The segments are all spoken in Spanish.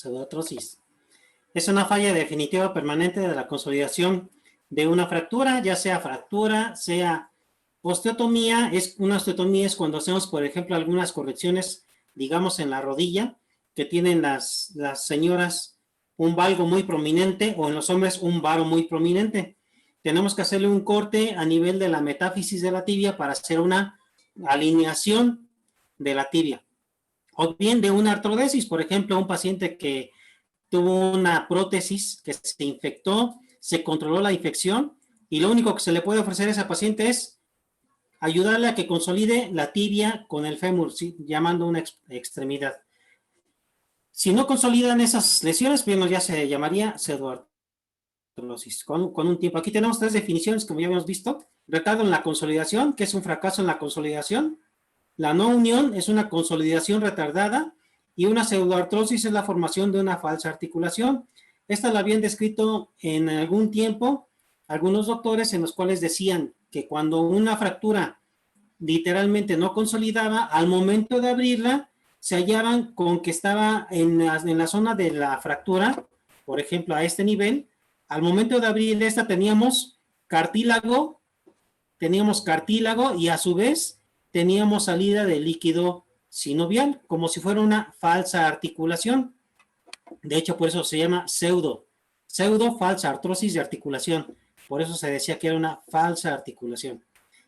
pseudoartrosis. Es una falla definitiva o permanente de la consolidación de una fractura, ya sea fractura, sea osteotomía. Una osteotomía es cuando hacemos, por ejemplo, algunas correcciones, digamos, en la rodilla, que tienen las señoras un valgo muy prominente, o en los hombres un varo muy prominente. Tenemos que hacerle un corte a nivel de la metáfisis de la tibia para hacer una alineación de la tibia. O bien de una artrodesis, por ejemplo, un paciente que tuvo una prótesis que se infectó, se controló la infección y lo único que se le puede ofrecer a ese paciente es ayudarle a que consolide la tibia con el fémur, ¿sí? Llamando una extremidad. Si no consolidan esas lesiones, pues ya se llamaría pseudoartrosis. Con un tiempo. Aquí tenemos 3 definiciones, como ya habíamos visto. Retardo en la consolidación, que es un fracaso en la consolidación. La no unión es una consolidación retardada. Y una pseudoartrosis es la formación de una falsa articulación. Esta la habían descrito en algún tiempo algunos doctores, en los cuales decían que cuando una fractura literalmente no consolidaba, al momento de abrirla, se hallaban con que estaba en la zona de la fractura, por ejemplo, a este nivel. Al momento de abrir esta teníamos cartílago y a su vez teníamos salida de líquido sinovial, como si fuera una falsa articulación. De hecho, por eso se llama pseudo falsa artrosis de articulación. Por eso se decía que era una falsa articulación.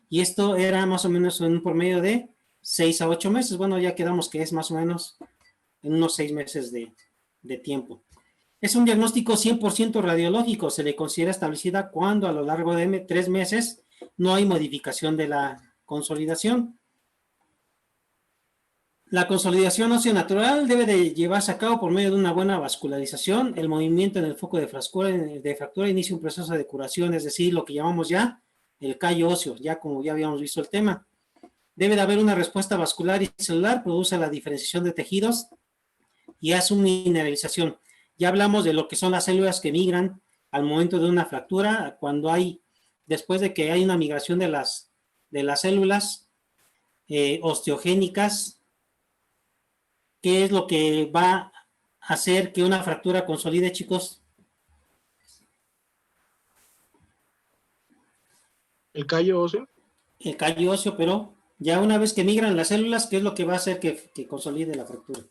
Y esto era más o menos en un promedio de 6 a 8 meses. Bueno, ya quedamos que es más o menos en unos 6 meses de tiempo. Es un diagnóstico 100% radiológico. Se le considera establecida cuando a lo largo de 3 meses no hay modificación de la consolidación. La consolidación ósea natural debe de llevarse a cabo por medio de una buena vascularización. El movimiento en el foco de fractura inicia un proceso de curación, es decir, lo que llamamos ya el callo óseo, ya como ya habíamos visto el tema. Debe de haber una respuesta vascular y celular, produce la diferenciación de tejidos y hace una mineralización. Ya hablamos de lo que son las células que migran al momento de una fractura, después de que hay una migración de las células osteogénicas. ¿Qué es lo que va a hacer que una fractura consolide, chicos? ¿El callo óseo? El callo óseo, pero ya una vez que migran las células, ¿qué es lo que va a hacer que consolide la fractura?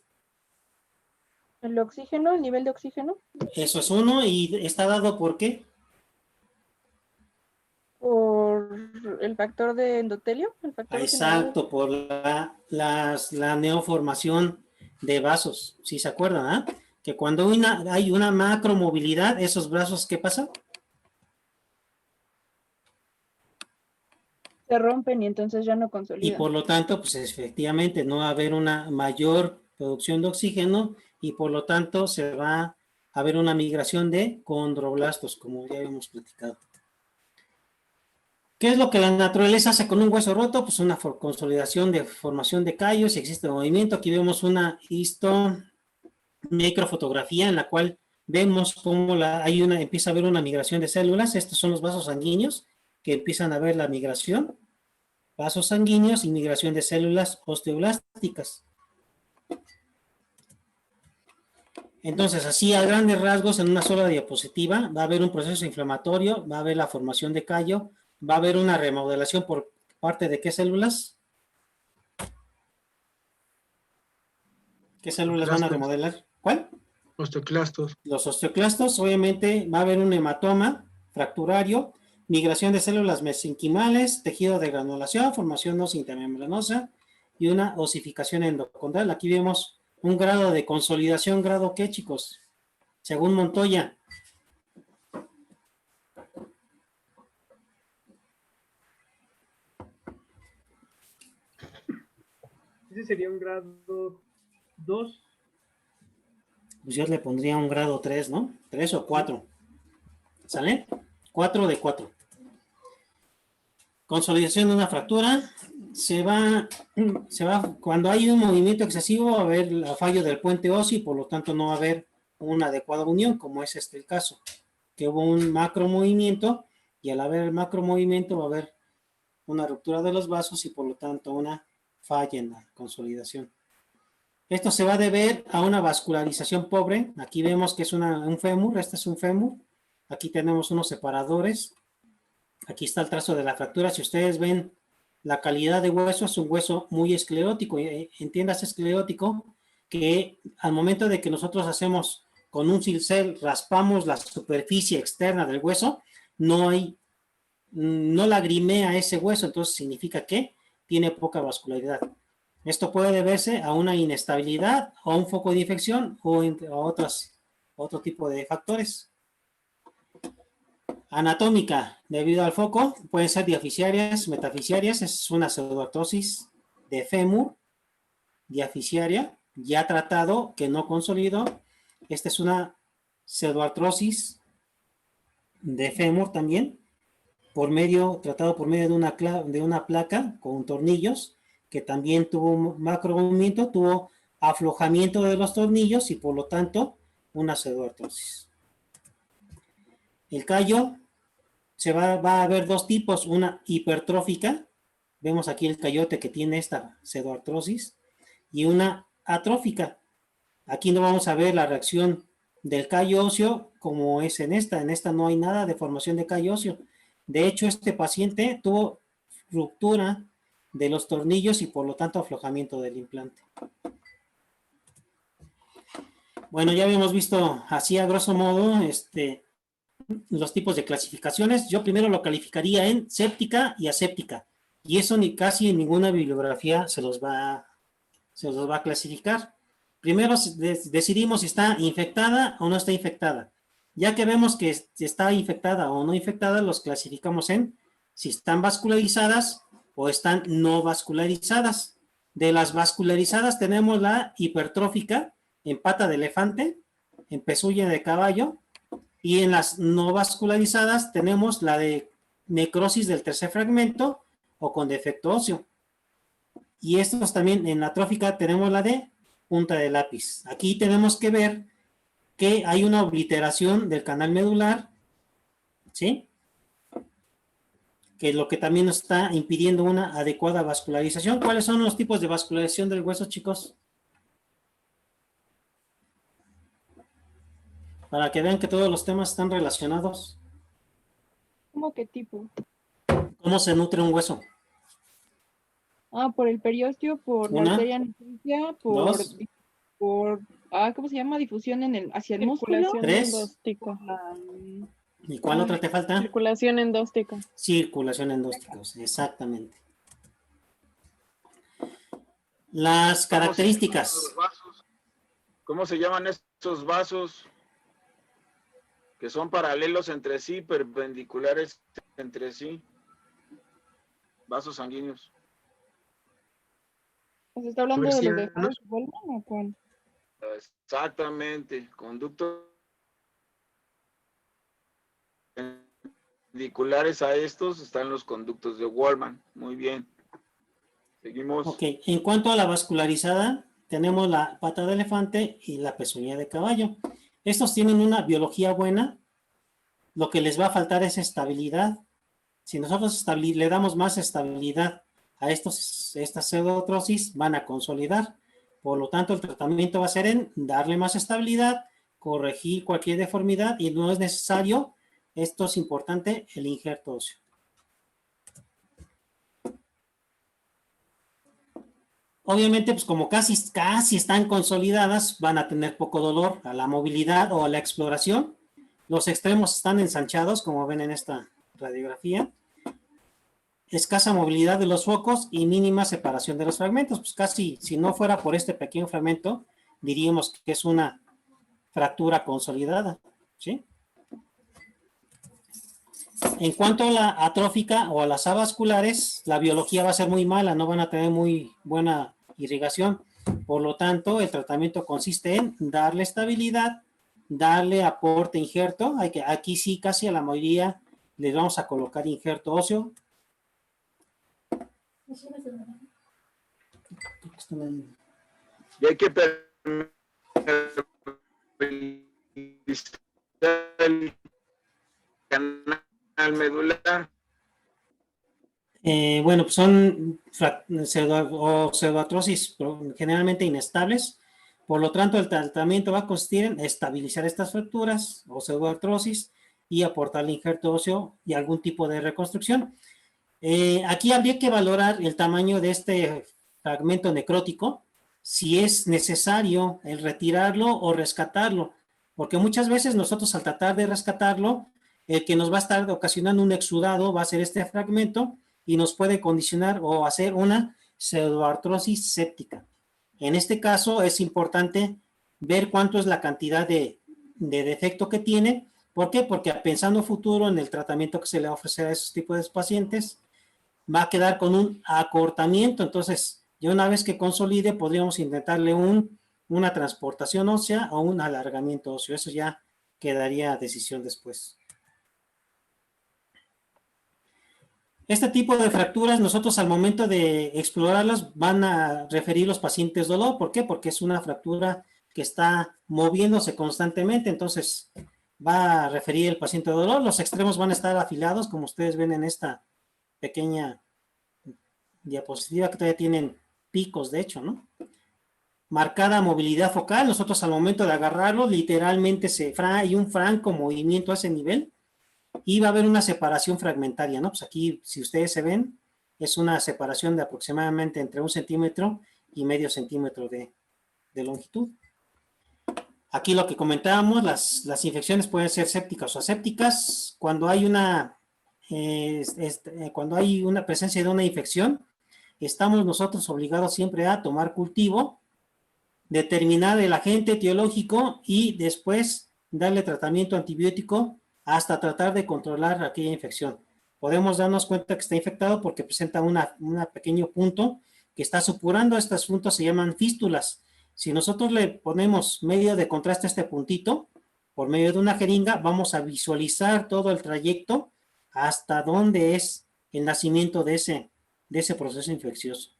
El oxígeno, el nivel de oxígeno. Eso es uno, y está dado ¿por qué? Por el factor de endotelio. El factor Exacto, por la neoformación de vasos, si se acuerdan, ¿eh? Que cuando hay una macromovilidad, esos brazos, ¿qué pasa? se rompen y entonces ya no Y consolidan. por lo tanto, pues efectivamente no va a haber una mayor producción de oxígeno y por lo tanto se va a haber una migración de condroblastos, como ya habíamos platicado. ¿Qué es lo que la naturaleza hace con un hueso roto? Pues una consolidación de formación de callos, si existe movimiento. Aquí vemos una microfotografía en la cual vemos cómo empieza a haber una migración de células. Estos son los vasos sanguíneos que empiezan a ver la migración. Vasos sanguíneos y migración de células osteoblásticas. Entonces, así a grandes rasgos, en una sola diapositiva, va a haber un proceso inflamatorio, va a haber la formación de callo, va a haber una remodelación por parte de ¿qué células? ¿Qué células van a remodelar? ¿Cuál? Osteoclastos. Los osteoclastos. Obviamente va a haber un hematoma fracturario, migración de células mesenquimales, tejido de granulación, formación ósea intermembranosa y una osificación endocondral. Aquí vemos un grado de consolidación. ¿Grado qué, chicos? Según Montoya. Ese sería un grado 2. Pues yo le pondría un grado 3, ¿no? 3 o 4. ¿Sale? 4 de 4. Consolidación de una fractura. Se va, cuando hay un movimiento excesivo, va a haber el fallo del puente óseo y por lo tanto no va a haber una adecuada unión, como es el caso, que hubo un macromovimiento y al haber el macromovimiento va a haber una ruptura de los vasos y por lo tanto una falla en la consolidación. Esto se va a deber a una vascularización pobre. Aquí vemos que es un fémur, este es un fémur. Aquí tenemos unos separadores. Aquí está el trazo de la fractura. Si ustedes ven la calidad de hueso, es un hueso muy esclerótico. Entiéndase esclerótico que al momento de que nosotros hacemos con un cincel, raspamos la superficie externa del hueso, no lagrimea ese hueso, entonces significa que tiene poca vascularidad. Esto puede deberse a una inestabilidad o a un foco de infección o a otro tipo de factores. Anatómica, debido al foco, pueden ser diafisiarias, metafisiarias, es una pseudoartrosis de fémur, diafisiaria, ya tratado, que no consolidó. Esta es una pseudoartrosis de fémur también, tratado por medio de una placa con tornillos, que también tuvo macro movimiento, tuvo aflojamiento de los tornillos y por lo tanto una pseudoartrosis. El callo va a haber dos tipos, una hipertrófica, vemos aquí el cayote que tiene esta pseudoartrosis, y una atrófica. Aquí no vamos a ver la reacción del callo óseo como es en esta no hay nada de formación de callo óseo. De hecho, este paciente tuvo ruptura de los tornillos y por lo tanto aflojamiento del implante. Bueno, ya habíamos visto así a grosso modo los tipos de clasificaciones. Yo primero lo calificaría en séptica y aséptica. Y eso casi en ninguna bibliografía se los va a clasificar. Primero decidimos si está infectada o no está infectada. Ya que vemos que está infectada o no infectada, los clasificamos en si están vascularizadas o están no vascularizadas. De las vascularizadas tenemos la hipertrófica en pata de elefante, en pezuña de caballo, y en las no vascularizadas tenemos la de necrosis del tercer fragmento o con defecto óseo. Y estos también en la atrófica tenemos la de punta de lápiz. Aquí tenemos que ver que hay una obliteración del canal medular, ¿sí? Que es lo que también nos está impidiendo una adecuada vascularización. ¿Cuáles son los tipos de vascularización del hueso, chicos? Para que vean que todos los temas están relacionados. ¿Cómo qué tipo? ¿Cómo se nutre un hueso? Por el periósteo, por la Una, arteria nefricia, dos, ¿cómo se llama? Difusión hacia el músculo. Circulación tres. endóstica. ¿Y cuál otra te falta? Circulación endóstica. Circulación endóstica, exactamente. Las características. ¿Cómo se llaman estos vasos que son paralelos entre sí, perpendiculares entre sí? Vasos sanguíneos. ¿Se está hablando de los de Meridianos. Goldman o cuál? Exactamente, conductos perpendiculares a estos están los conductos de Wolman. Muy bien. Seguimos. Ok, en cuanto a la vascularizada, tenemos la pata de elefante y la pezuña de caballo. Estos tienen una biología buena, lo que les va a faltar es estabilidad. Si nosotros le damos más estabilidad a estas pseudoartrosis, van a consolidar. Por lo tanto, el tratamiento va a ser en darle más estabilidad, corregir cualquier deformidad y no es necesario, esto es importante, el injerto óseo. Obviamente, pues como casi están consolidadas, van a tener poco dolor a la movilidad o a la exploración. Los extremos están ensanchados, como ven en esta radiografía. Escasa movilidad de los focos y mínima separación de los fragmentos. Pues casi, si no fuera por este pequeño fragmento, diríamos que es una fractura consolidada, ¿sí? En cuanto a la atrófica o a las avasculares, la biología va a ser muy mala, no van a tener muy buena irrigación. Por lo tanto, el tratamiento consiste en darle estabilidad, darle aporte injerto. Aquí sí, casi a la mayoría les vamos a colocar injerto óseo. Y hay que el canal medular. Bueno, pues son pseudoartrosis generalmente inestables. Por lo tanto, el tratamiento va a consistir en estabilizar estas fracturas o pseudoartrosis y aportarle injerto óseo y algún tipo de reconstrucción. Aquí habría que valorar el tamaño de este fragmento necrótico, si es necesario el retirarlo o rescatarlo, porque muchas veces nosotros al tratar de rescatarlo, el que nos va a estar ocasionando un exudado va a ser este fragmento y nos puede condicionar o hacer una pseudoartrosis séptica. En este caso es importante ver cuánto es la cantidad de defecto que tiene. ¿Por qué? Porque pensando futuro en el tratamiento que se le va a ofrecer a esos tipos de pacientes, va a quedar con un acortamiento. Entonces, ya una vez que consolide, podríamos intentarle una transportación ósea o un alargamiento óseo. Eso ya quedaría a decisión después. Este tipo de fracturas, nosotros al momento de explorarlas, van a referir los pacientes dolor. ¿Por qué? Porque es una fractura que está moviéndose constantemente, entonces va a referir el paciente dolor. Los extremos van a estar afilados, como ustedes ven en esta pequeña diapositiva, que todavía tienen picos, de hecho, ¿no? Marcada movilidad focal, nosotros al momento de agarrarlo, literalmente hay un franco movimiento a ese nivel, y va a haber una separación fragmentaria, ¿no? Pues aquí, si ustedes se ven, es una separación de aproximadamente entre 1,5 centímetros y medio centímetro de longitud. Aquí lo que comentábamos, las infecciones pueden ser sépticas o asépticas. Cuando hay una presencia de una infección, estamos nosotros obligados siempre a tomar cultivo, determinar el agente etiológico y después darle tratamiento antibiótico hasta tratar de controlar aquella infección. Podemos darnos cuenta que está infectado porque presenta un pequeño punto que está supurando. Estos puntos se llaman fístulas. Si nosotros le ponemos medio de contraste a este puntito, por medio de una jeringa, vamos a visualizar todo el trayecto hasta dónde es el nacimiento de ese proceso infeccioso.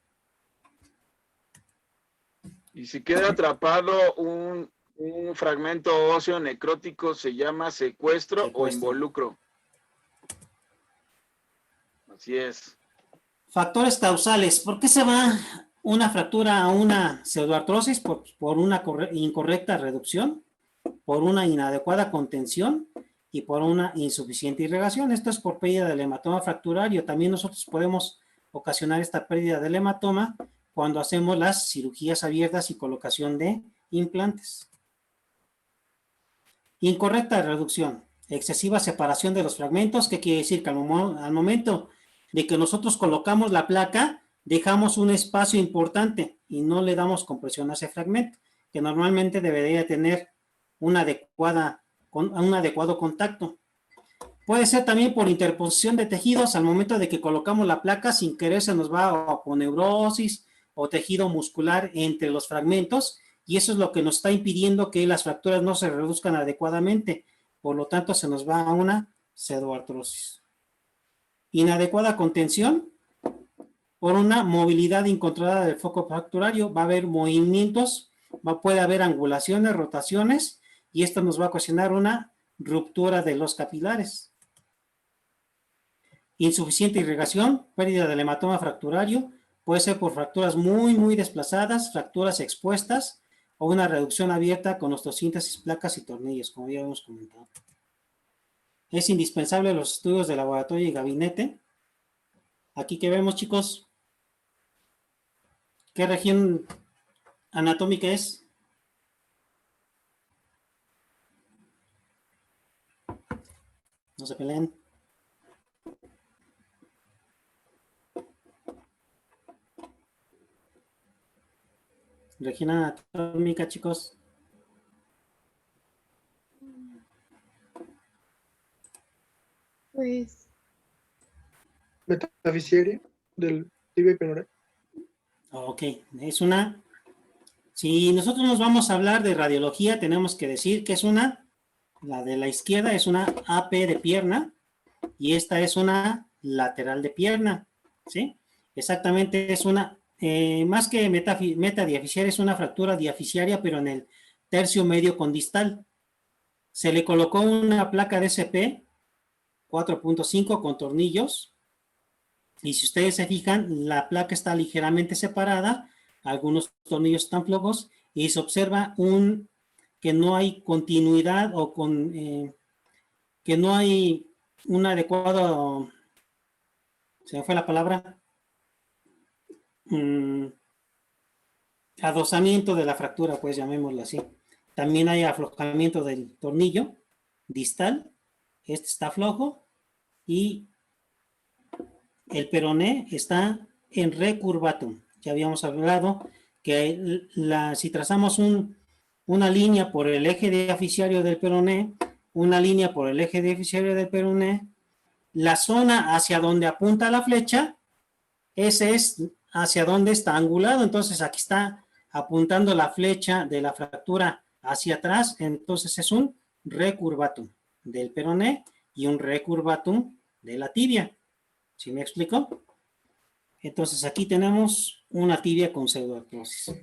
Y si queda atrapado un fragmento óseo necrótico, ¿se llama secuestro o involucro? Así es. Factores causales. ¿Por qué se va una fractura a una pseudoartrosis? Por una incorrecta reducción, por una inadecuada contención y por una insuficiente irrigación. Esto es por pérdida del hematoma fracturario. También nosotros podemos ocasionar esta pérdida del hematoma cuando hacemos las cirugías abiertas y colocación de implantes. Incorrecta reducción, excesiva separación de los fragmentos. ¿Qué quiere decir? Que al momento de que nosotros colocamos la placa, dejamos un espacio importante y no le damos compresión a ese fragmento, que normalmente debería tener un adecuado contacto. Puede ser también por interposición de tejidos. Al momento de que colocamos la placa, sin querer se nos va a aponeurosis o tejido muscular entre los fragmentos, y eso es lo que nos está impidiendo que las fracturas no se reduzcan adecuadamente. Por lo tanto, se nos va a una pseudoartrosis. Inadecuada contención, por una movilidad incontrolada del foco fracturario, va a haber movimientos, puede haber angulaciones, rotaciones, y esto nos va a ocasionar una ruptura de los capilares. Insuficiente irrigación, pérdida del hematoma fracturario, puede ser por fracturas muy desplazadas, fracturas expuestas, o una reducción abierta con osteosíntesis, placas y tornillos, como ya hemos comentado. Es indispensable los estudios de laboratorio y gabinete. Aquí que vemos, chicos, ¿qué región anatómica es? No se peleen. Región anatómica, chicos. Pues, Metafisiaria del tibia y femoral. Ok, es una... Si nosotros nos vamos a hablar de radiología, tenemos que decir que es la de la izquierda es una AP de pierna y esta es una lateral de pierna, ¿sí? Exactamente, es una, más que metadiafisiaria, es una fractura diafisiaria, pero en el tercio medio condistal. Se le colocó una placa de SP 4.5 con tornillos. Y si ustedes se fijan, la placa está ligeramente separada, algunos tornillos están flojos y se observa que no hay continuidad o que no hay un adecuado, se me fue la palabra, adosamiento de la fractura, pues llamémoslo así. También hay aflojamiento del tornillo distal, este está flojo y el peroné está en recurvatum. Ya habíamos hablado que si trazamos una línea por el eje diaficiario del peroné, una línea por el eje diaficiario del peroné, la zona hacia donde apunta la flecha, ese es hacia donde está angulado. Entonces aquí está apuntando la flecha de la fractura hacia atrás, entonces es un recurvatum del peroné y un recurvatum de la tibia. ¿Sí me explico? Entonces aquí tenemos una tibia con pseudoartrosis.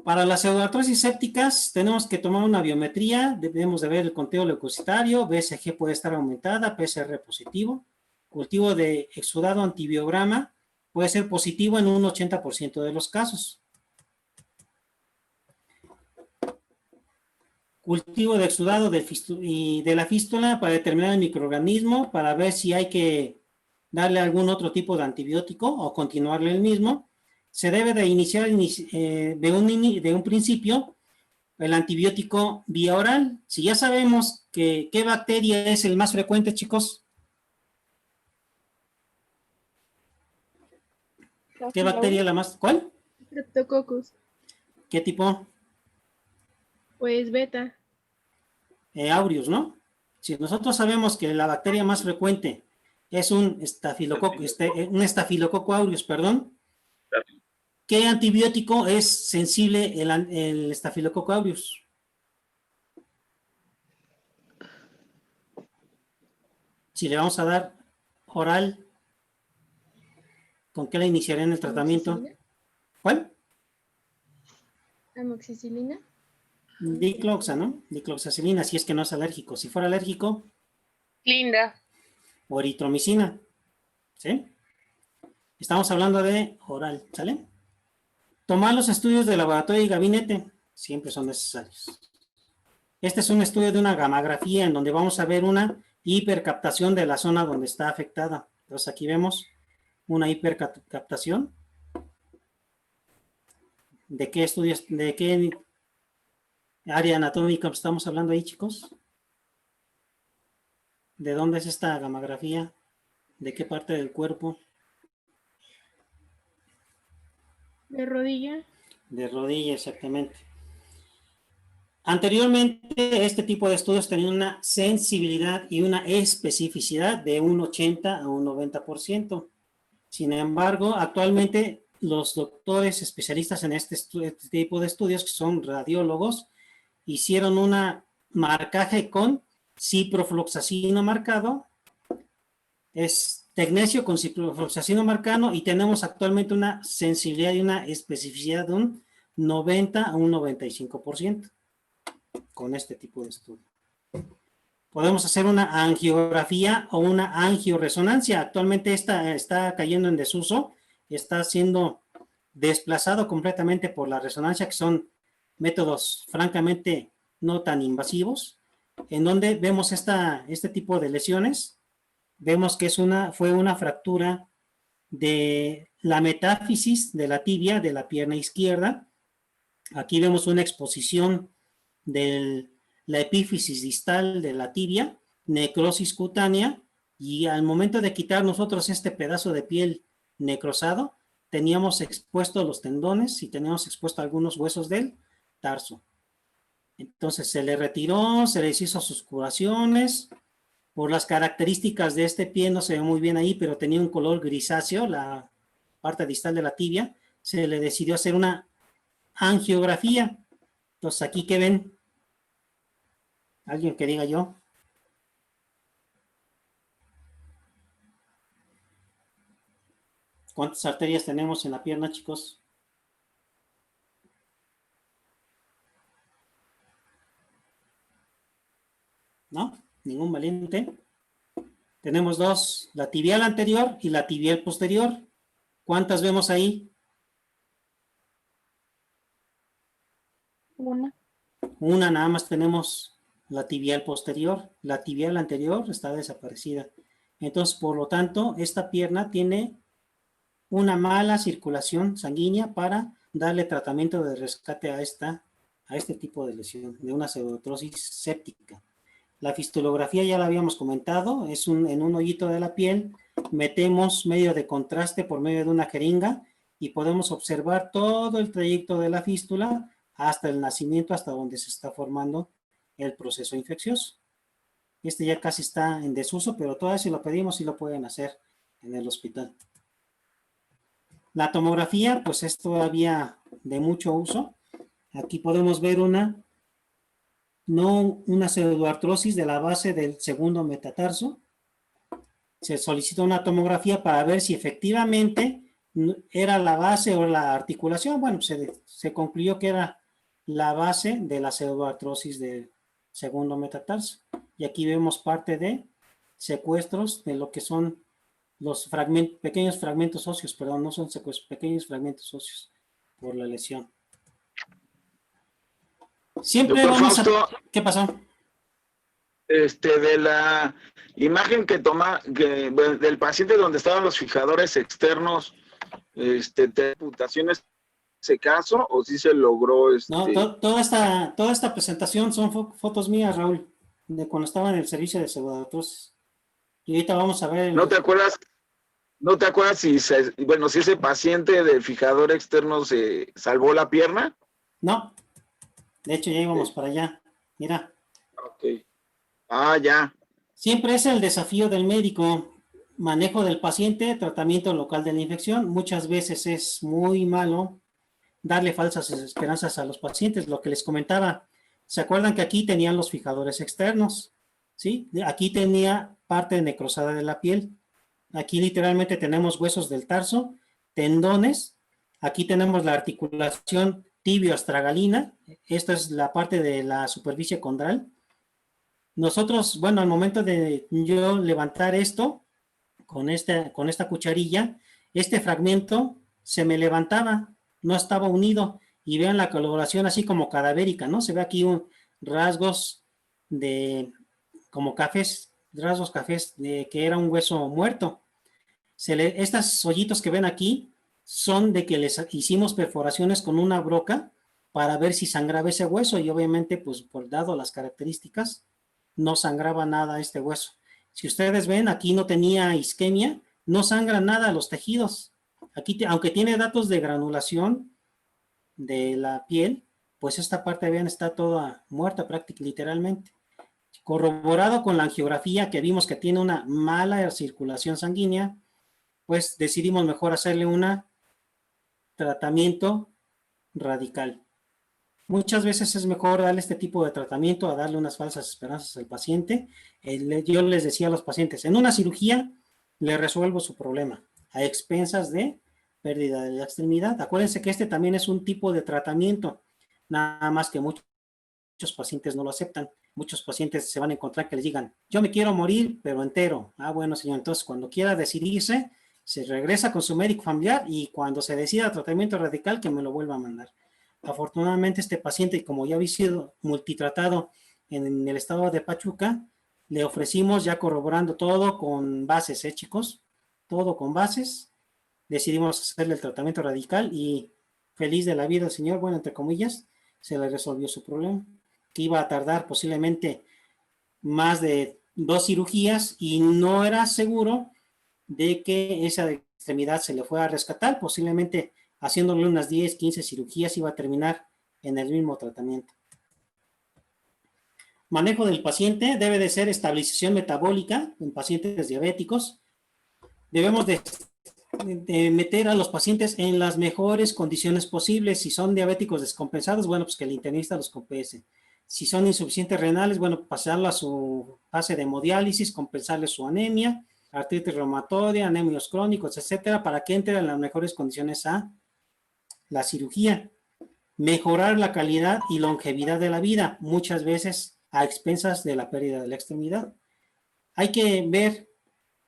Para las pseudoartrosis sépticas tenemos que tomar una biometría, debemos de ver el conteo leucocitario, BCG puede estar aumentada, PCR positivo, cultivo de exudado antibiograma puede ser positivo en un 80% de los casos. Cultivo de exudado y de la fístula para determinar el microorganismo, para ver si hay que darle algún otro tipo de antibiótico o continuarle el mismo. Se debe de iniciar de un principio el antibiótico vía oral. Si ya sabemos qué bacteria es el más frecuente, chicos. ¿Qué bacteria es la más? ¿Cuál? Streptococcus. ¿Qué tipo? Pues beta. Aureus, ¿no? Si nosotros sabemos que la bacteria más frecuente es un estafilococo aureus, perdón, ¿qué antibiótico es sensible el estafilococo aureus? Si le vamos a dar oral, ¿con qué le iniciarían el tratamiento? ¿Amoxicilina? ¿Cuál? Amoxicilina. Dicloxa, ¿no? Dicloxacilina, si es que no es alérgico. Si fuera alérgico, Linda. o eritromicina, ¿sí? Estamos hablando de oral, ¿sale? Tomar los estudios de laboratorio y gabinete siempre son necesarios. Este es un estudio de una gamografía en donde vamos a ver una hipercaptación de la zona donde está afectada. Entonces aquí vemos una hipercaptación. ¿De qué estudios, de qué área anatómica estamos hablando ahí, chicos? ¿De dónde es esta gamografía? ¿De qué parte del cuerpo? De rodilla. De rodilla, exactamente. Anteriormente, este tipo de estudios tenían una sensibilidad y una especificidad de un 80 a un 90%. Sin embargo, actualmente los doctores especialistas en este tipo de estudios, que son radiólogos, hicieron un marcaje con ciprofloxacino marcado, es tecnecio con ciprofloxacino marcado, y tenemos actualmente una sensibilidad y una especificidad de un 90 a un 95% con este tipo de estudio. Podemos hacer una angiografía o una angioresonancia. Actualmente esta está cayendo en desuso, está siendo desplazado completamente por la resonancia, que son métodos francamente no tan invasivos, en donde vemos este tipo de lesiones. Vemos que fue una fractura de la metáfisis de la tibia de la pierna izquierda. Aquí vemos una exposición de la epífisis distal de la tibia, necrosis cutánea, y al momento de quitar nosotros este pedazo de piel necrosado, teníamos expuestos los tendones y teníamos expuesto algunos huesos del tarso. Entonces se le retiró, se le hizo sus curaciones. Por las características de este pie, no se ve muy bien ahí, pero tenía un color grisáceo, la parte distal de la tibia. Se le decidió hacer una angiografía. Entonces, aquí que ven, alguien que diga yo. ¿Cuántas arterias tenemos en la pierna, chicos? ¿No? ¿Ningún valiente? Tenemos dos, la tibial anterior y la tibial posterior. ¿Cuántas vemos ahí? Una. Una, nada más tenemos la tibial posterior. La tibial anterior está desaparecida. Entonces, por lo tanto, esta pierna tiene una mala circulación sanguínea para darle tratamiento de rescate a este tipo de lesión, de una pseudoartrosis séptica. La fistulografía ya la habíamos comentado, es en un hoyito de la piel, metemos medio de contraste por medio de una jeringa y podemos observar todo el trayecto de la fístula hasta el nacimiento, hasta donde se está formando el proceso infeccioso. Este ya casi está en desuso, pero todavía si lo pedimos sí lo pueden hacer en el hospital. La tomografía, pues es todavía de mucho uso. Aquí podemos ver una pseudoartrosis de la base del segundo metatarso. Se solicita una tomografía para ver si efectivamente era la base o la articulación. Bueno, se concluyó que era la base de la pseudoartrosis del segundo metatarso. Y aquí vemos parte de secuestros de lo que son los pequeños fragmentos óseos, perdón, no son secuestros, pequeños fragmentos óseos por la lesión. Siempre Doctor vamos Fausto, a... ¿Qué pasó? de la imagen que bueno, del paciente donde estaban los fijadores externos, ¿te amputaciones ese caso o si se logró? No, toda esta presentación son fotos mías, Raúl, de cuando estaba en el servicio de pseudoartrosis. Y ahorita vamos a ver... ¿No te acuerdas si ese paciente del fijador externo se salvó la pierna? No, de hecho ya íbamos para allá. Mira. Ok. Ah, ya. Siempre es el desafío del médico. Manejo del paciente, tratamiento local de la infección. Muchas veces es muy malo darle falsas esperanzas a los pacientes. Lo que les comentaba, ¿se acuerdan que aquí tenían los fijadores externos? ¿Sí? Aquí tenía parte necrosada de la piel. Aquí literalmente tenemos huesos del tarso, tendones. Aquí tenemos la articulación tibio-astragalina. Esta es la parte de la superficie condral. Nosotros, bueno, al momento de yo levantar esto con esta cucharilla, este fragmento se me levantaba, no estaba unido. Y vean la coloración así como cadavérica, ¿no? Se ve aquí rasgos como cafés, rasgos cafés de que era un hueso muerto. Estos hoyitos que ven aquí son de que les hicimos perforaciones con una broca para ver si sangraba ese hueso y obviamente, pues por dado las características, no sangraba nada este hueso. Si ustedes ven, aquí no tenía isquemia, no sangra nada los tejidos. Aquí, aunque tiene datos de granulación de la piel, pues esta parte, vean, está toda muerta prácticamente, literalmente. Corroborado con la angiografía que vimos que tiene una mala circulación sanguínea, pues decidimos mejor hacerle un tratamiento radical. Muchas veces es mejor darle este tipo de tratamiento a darle unas falsas esperanzas al paciente. Yo les decía a los pacientes, en una cirugía le resuelvo su problema a expensas de pérdida de la extremidad. Acuérdense que este también es un tipo de tratamiento, nada más que muchos pacientes no lo aceptan. Muchos pacientes se van a encontrar que les digan, yo me quiero morir, pero entero. Ah, bueno, señor, entonces cuando quiera decidirse, se regresa con su médico familiar y cuando se decida tratamiento radical, que me lo vuelva a mandar. Afortunadamente este paciente, como ya había sido multitratado en el estado de Pachuca, le ofrecimos ya corroborando todo con bases, chicos, todo con bases. Decidimos hacerle el tratamiento radical y feliz de la vida el señor, bueno, entre comillas, se le resolvió su problema, que iba a tardar posiblemente más de 2 cirugías y no era seguro de que esa extremidad se le fuera a rescatar, posiblemente haciéndole unas 10, 15 cirugías iba a terminar en el mismo tratamiento. Manejo del paciente debe de ser estabilización metabólica en pacientes diabéticos. Debemos de meter a los pacientes en las mejores condiciones posibles. Si son diabéticos descompensados, bueno, pues que el internista los compense. Si son insuficientes renales, bueno, pasarlo a su fase de hemodiálisis, compensarle su anemia, artritis reumatoide, anemios crónicos, etcétera, para que entre en las mejores condiciones a la cirugía. Mejorar la calidad y longevidad de la vida, muchas veces a expensas de la pérdida de la extremidad. Hay que ver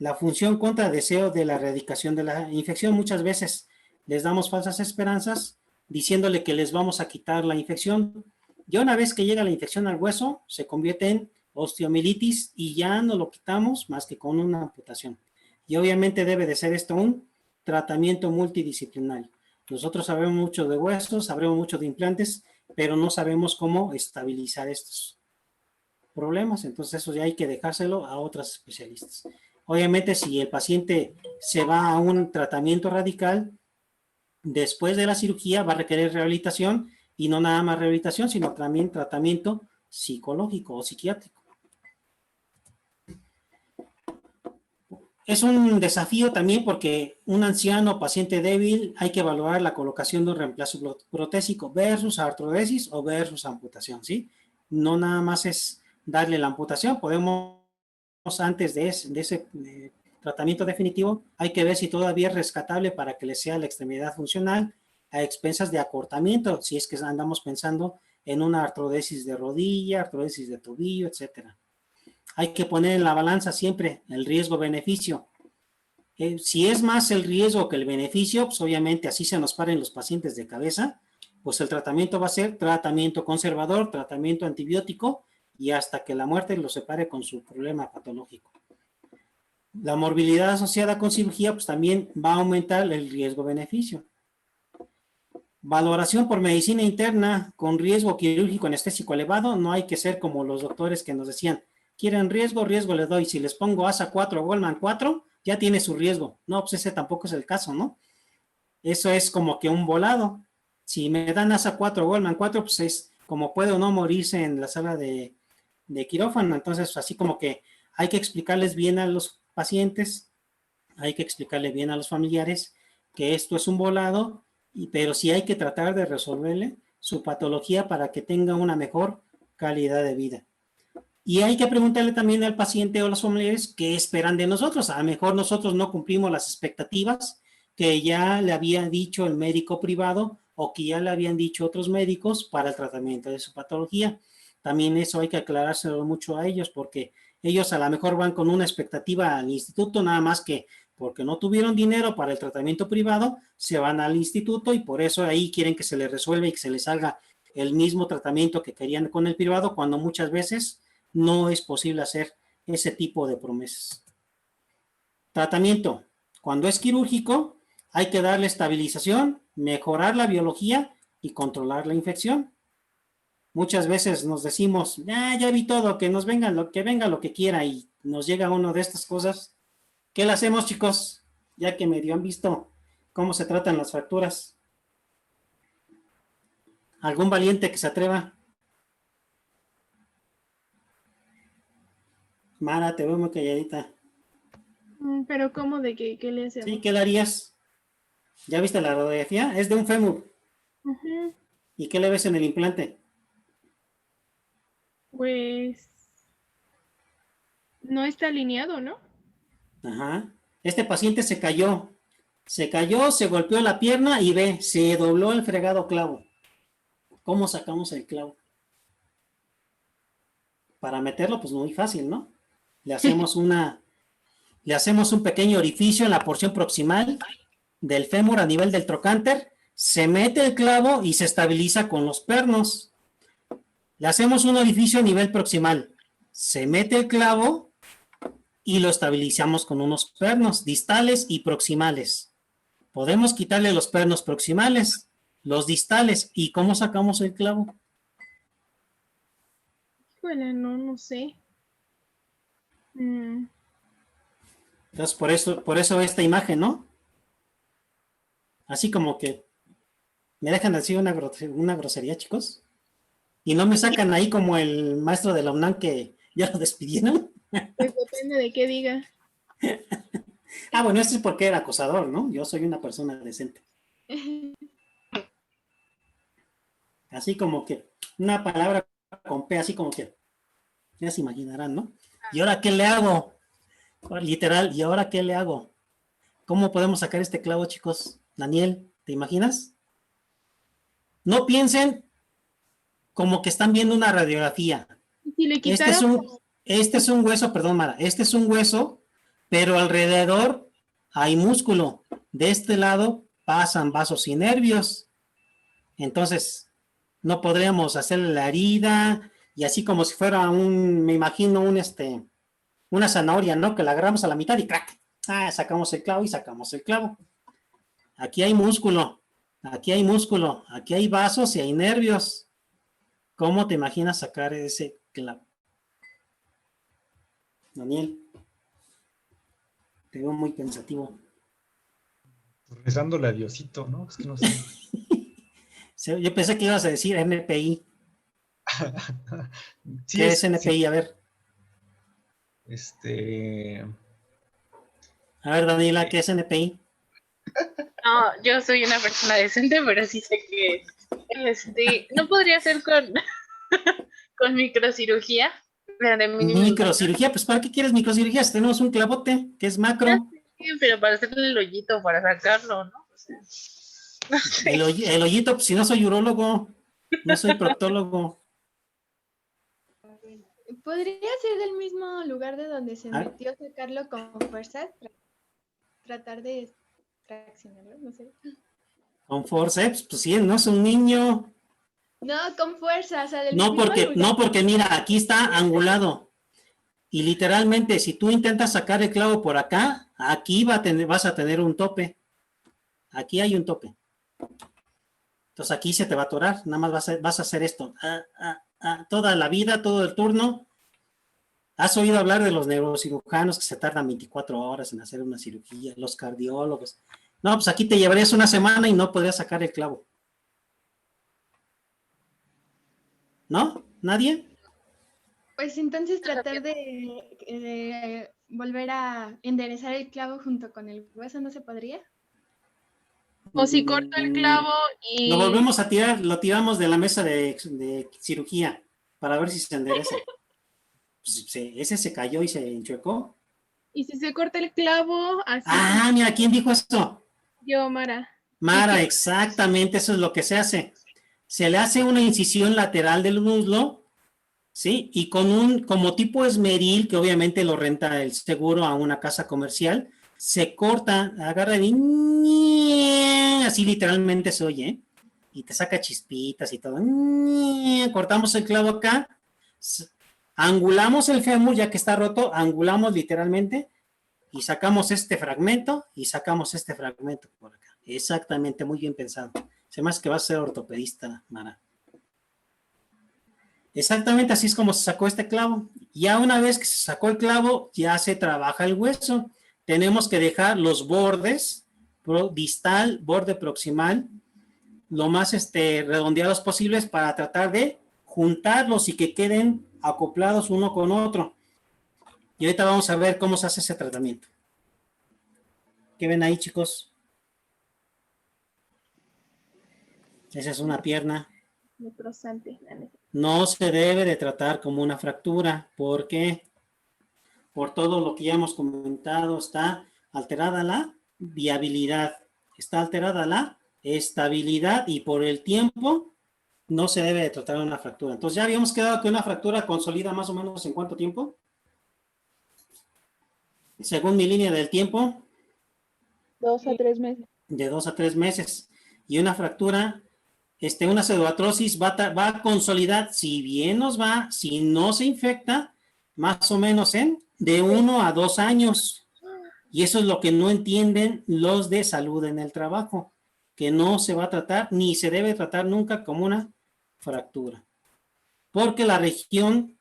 la función contra deseo de la erradicación de la infección. Muchas veces les damos falsas esperanzas diciéndole que les vamos a quitar la infección. Ya una vez que llega la infección al hueso, se convierte en osteomielitis y ya no lo quitamos más que con una amputación. Y obviamente debe de ser esto un tratamiento multidisciplinario. Nosotros sabemos mucho de huesos, sabemos mucho de implantes, pero no sabemos cómo estabilizar estos problemas. Entonces eso ya hay que dejárselo a otros especialistas. Obviamente si el paciente se va a un tratamiento radical, después de la cirugía va a requerir rehabilitación y no nada más rehabilitación, sino también tratamiento psicológico o psiquiátrico. Es un desafío también porque un anciano paciente débil hay que evaluar la colocación de un reemplazo protésico versus artrodesis o versus amputación, ¿sí? No nada más es darle la amputación, podemos antes de ese tratamiento definitivo, hay que ver si todavía es rescatable para que le sea la extremidad funcional a expensas de acortamiento, si es que andamos pensando en una artrodesis de rodilla, artrodesis de tobillo, etcétera. Hay que poner en la balanza siempre el riesgo-beneficio. Si es más el riesgo que el beneficio, pues obviamente así se nos paren los pacientes de cabeza, pues el tratamiento va a ser tratamiento conservador, tratamiento antibiótico y hasta que la muerte lo separe con su problema patológico. La morbilidad asociada con cirugía pues también va a aumentar el riesgo-beneficio. Valoración por medicina interna con riesgo quirúrgico anestésico elevado, no hay que ser como los doctores que nos decían, quieren riesgo, riesgo les doy, si les pongo ASA 4 o Goldman 4, ya tiene su riesgo. No, pues ese tampoco es el caso, ¿no? Eso es como que un volado. Si me dan ASA 4 o Goldman 4, pues es como puede o no morirse en la sala de quirófano. Entonces, así como que hay que explicarles bien a los pacientes, hay que explicarle bien a los familiares que esto es un volado, pero sí hay que tratar de resolverle su patología para que tenga una mejor calidad de vida. Y hay que preguntarle también al paciente o a los familiares qué esperan de nosotros. A lo mejor nosotros no cumplimos las expectativas que ya le había dicho el médico privado o que ya le habían dicho otros médicos para el tratamiento de su patología. También eso hay que aclarárselo mucho a ellos porque ellos a lo mejor van con una expectativa al instituto, nada más que porque no tuvieron dinero para el tratamiento privado, se van al instituto y por eso ahí quieren que se les resuelva y que se les haga el mismo tratamiento que querían con el privado, cuando muchas veces no es posible hacer ese tipo de promesas. Tratamiento. Cuando es quirúrgico, hay que darle estabilización, mejorar la biología y controlar la infección. Muchas veces nos decimos, ya vi todo, que nos venga que venga lo que quiera y nos llega uno de estas cosas. ¿Qué le hacemos, chicos? Ya que medio han visto cómo se tratan las fracturas. ¿Algún valiente que se atreva? Mara, te veo muy calladita. Pero ¿cómo de qué le hacemos? Sí, ¿qué le harías? ¿Ya viste la radiografía? Es de un fémur. Ujú. ¿Y qué le ves en el implante? Pues no está alineado, ¿no? Ajá. Este paciente se cayó, se golpeó la pierna y ve, se dobló el fregado clavo. ¿Cómo sacamos el clavo? Para meterlo, pues muy fácil, ¿no? Le hacemos un pequeño orificio en la porción proximal del fémur a nivel del trocánter, se mete el clavo y se estabiliza con los pernos. Le hacemos un orificio a nivel proximal, se mete el clavo y lo estabilizamos con unos pernos distales y proximales. Podemos quitarle los pernos proximales, los distales, ¿y cómo sacamos el clavo? Híjole, no sé. Entonces, por eso esta imagen, ¿no? Así como que me dejan decir una grosería, chicos. Y no me sacan ahí como el maestro de la UNAM que ya lo despidieron. Pues depende de qué diga. Bueno, esto es porque era acosador, ¿no? Yo soy una persona decente. Así como que una palabra con P, así como que ya se imaginarán, ¿no? ¿Y ahora qué le hago? Literal, ¿y ahora qué le hago? ¿Cómo podemos sacar este clavo, chicos? Daniel, ¿te imaginas? No piensen como que están viendo una radiografía. Si le quitáramos... Este es un hueso, perdón, Mara, este es un hueso, pero alrededor hay músculo. De este lado pasan vasos y nervios. Entonces, no podríamos hacerle la herida y así como si fuera me imagino una zanahoria, ¿no? Que la agarramos a la mitad y ¡crack! Sacamos el clavo y sacamos el clavo. Aquí hay músculo, aquí hay vasos y hay nervios. ¿Cómo te imaginas sacar ese clavo? Daniel, te veo muy pensativo. Rezándole a Diosito, ¿no? Es que no sé. Yo pensé que ibas a decir NPI. Sí, ¿Qué es NPI? sí. A ver. A ver, Daniela, ¿qué es NPI? No, yo soy una persona decente, pero sí sé que no podría ser con, con microcirugía. De Microcirugía, pues ¿para qué quieres microcirugía? Si tenemos un clavote que es macro. Sí, pero para hacerle el hoyito, para sacarlo, ¿no? O sea, no sé. El hoyito, pues si no soy urólogo, no soy proctólogo. ¿Podría ser del mismo lugar de donde se Ah. metió sacarlo con fuerza? Tratar de traccionarlo, no sé. Con forceps, pues sí, no es un niño. No, con fuerza, o sea, del No mismo lugar. porque mira, aquí está angulado. Y literalmente, si tú intentas sacar el clavo por acá, aquí vas a tener un tope. Aquí hay un tope. Entonces aquí se te va a atorar. Nada más vas a hacer esto. Toda la vida, todo el turno. ¿Has oído hablar de los neurocirujanos que se tardan 24 horas en hacer una cirugía? Los cardiólogos. No, pues aquí te llevarías una semana y no podrías sacar el clavo. ¿No? ¿Nadie? Pues entonces tratar de volver a enderezar el clavo junto con el hueso, ¿no se podría? O si corto el clavo y... Lo volvemos a tirar, lo tiramos de la mesa de cirugía para ver si se endereza. Pues ese se cayó y se enchuecó. Y si se corta el clavo, así. Mira, ¿quién dijo eso? Yo, Mara. Mara, exactamente, eso es lo que se hace. Se le hace una incisión lateral del muslo, ¿sí? Y como tipo esmeril, que obviamente lo renta el seguro a una casa comercial, se corta, agarra y así literalmente se oye, ¿eh? Y te saca chispitas y todo. Cortamos el clavo acá, angulamos el fémur ya que está roto, angulamos literalmente y sacamos este fragmento y sacamos este fragmento por acá. Exactamente, muy bien pensado. Se me hace que vas a ser ortopedista, Mara. Exactamente así es como se sacó este clavo. Ya una vez que se sacó el clavo, ya se trabaja el hueso. Tenemos que dejar los bordes, distal, borde proximal, lo más redondeados posibles para tratar de juntarlos y que queden acoplados uno con otro. Y ahorita vamos a ver cómo se hace ese tratamiento. ¿Qué ven ahí, chicos? Esa es una pierna. Necrosante. No se debe de tratar como una fractura, porque por todo lo que ya hemos comentado, está alterada la viabilidad, está alterada la estabilidad y por el tiempo no se debe de tratar una fractura. Entonces ya habíamos quedado que una fractura consolida más o menos ¿en cuánto tiempo? Según mi línea del tiempo. 2 a 3 meses. De 2 a 3 meses. Y una fractura, una pseudoartrosis va a consolidar, si bien nos va, si no se infecta, más o menos de 1 a 2 años. Y eso es lo que no entienden los de salud en el trabajo, que no se va a tratar, ni se debe tratar nunca como una fractura. Porque la región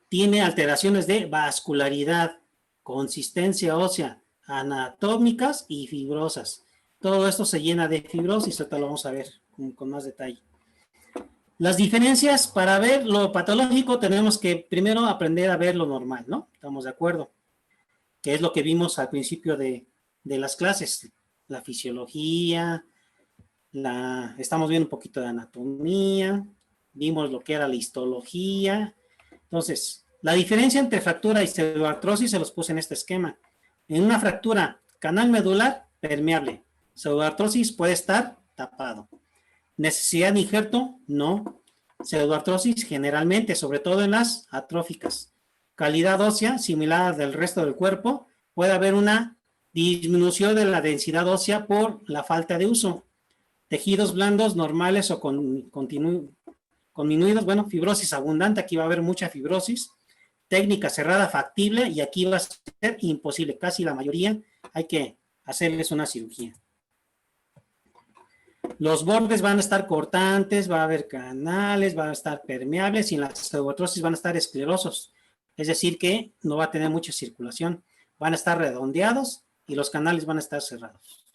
tiene alteraciones de vascularidad, consistencia ósea, anatómicas y fibrosas. Todo esto se llena de fibrosis, ahorita lo vamos a ver con más detalle. Las diferencias, para ver lo patológico, tenemos que primero aprender a ver lo normal, ¿no? Estamos de acuerdo. Que es lo que vimos al principio de las clases. La fisiología, estamos viendo un poquito de anatomía, vimos lo que era la histología. Entonces, la diferencia entre fractura y pseudoartrosis se los puse en este esquema. En una fractura, canal medular, permeable. Pseudoartrosis puede estar tapado. ¿Necesidad de injerto? No. Pseudoartrosis generalmente, sobre todo en las atróficas. calidad ósea similar del resto del cuerpo, puede haber una disminución de la densidad ósea por la falta de uso. Tejidos blandos, normales o disminuidos, bueno, fibrosis abundante, aquí va a haber mucha fibrosis. Técnica cerrada factible, y aquí va a ser imposible, casi la mayoría hay que hacerles una cirugía. Los bordes van a estar cortantes, va a haber canales, van a estar permeables, y en la pseudoartrosis van a estar esclerosos, es decir que no va a tener mucha circulación, van a estar redondeados y los canales van a estar cerrados.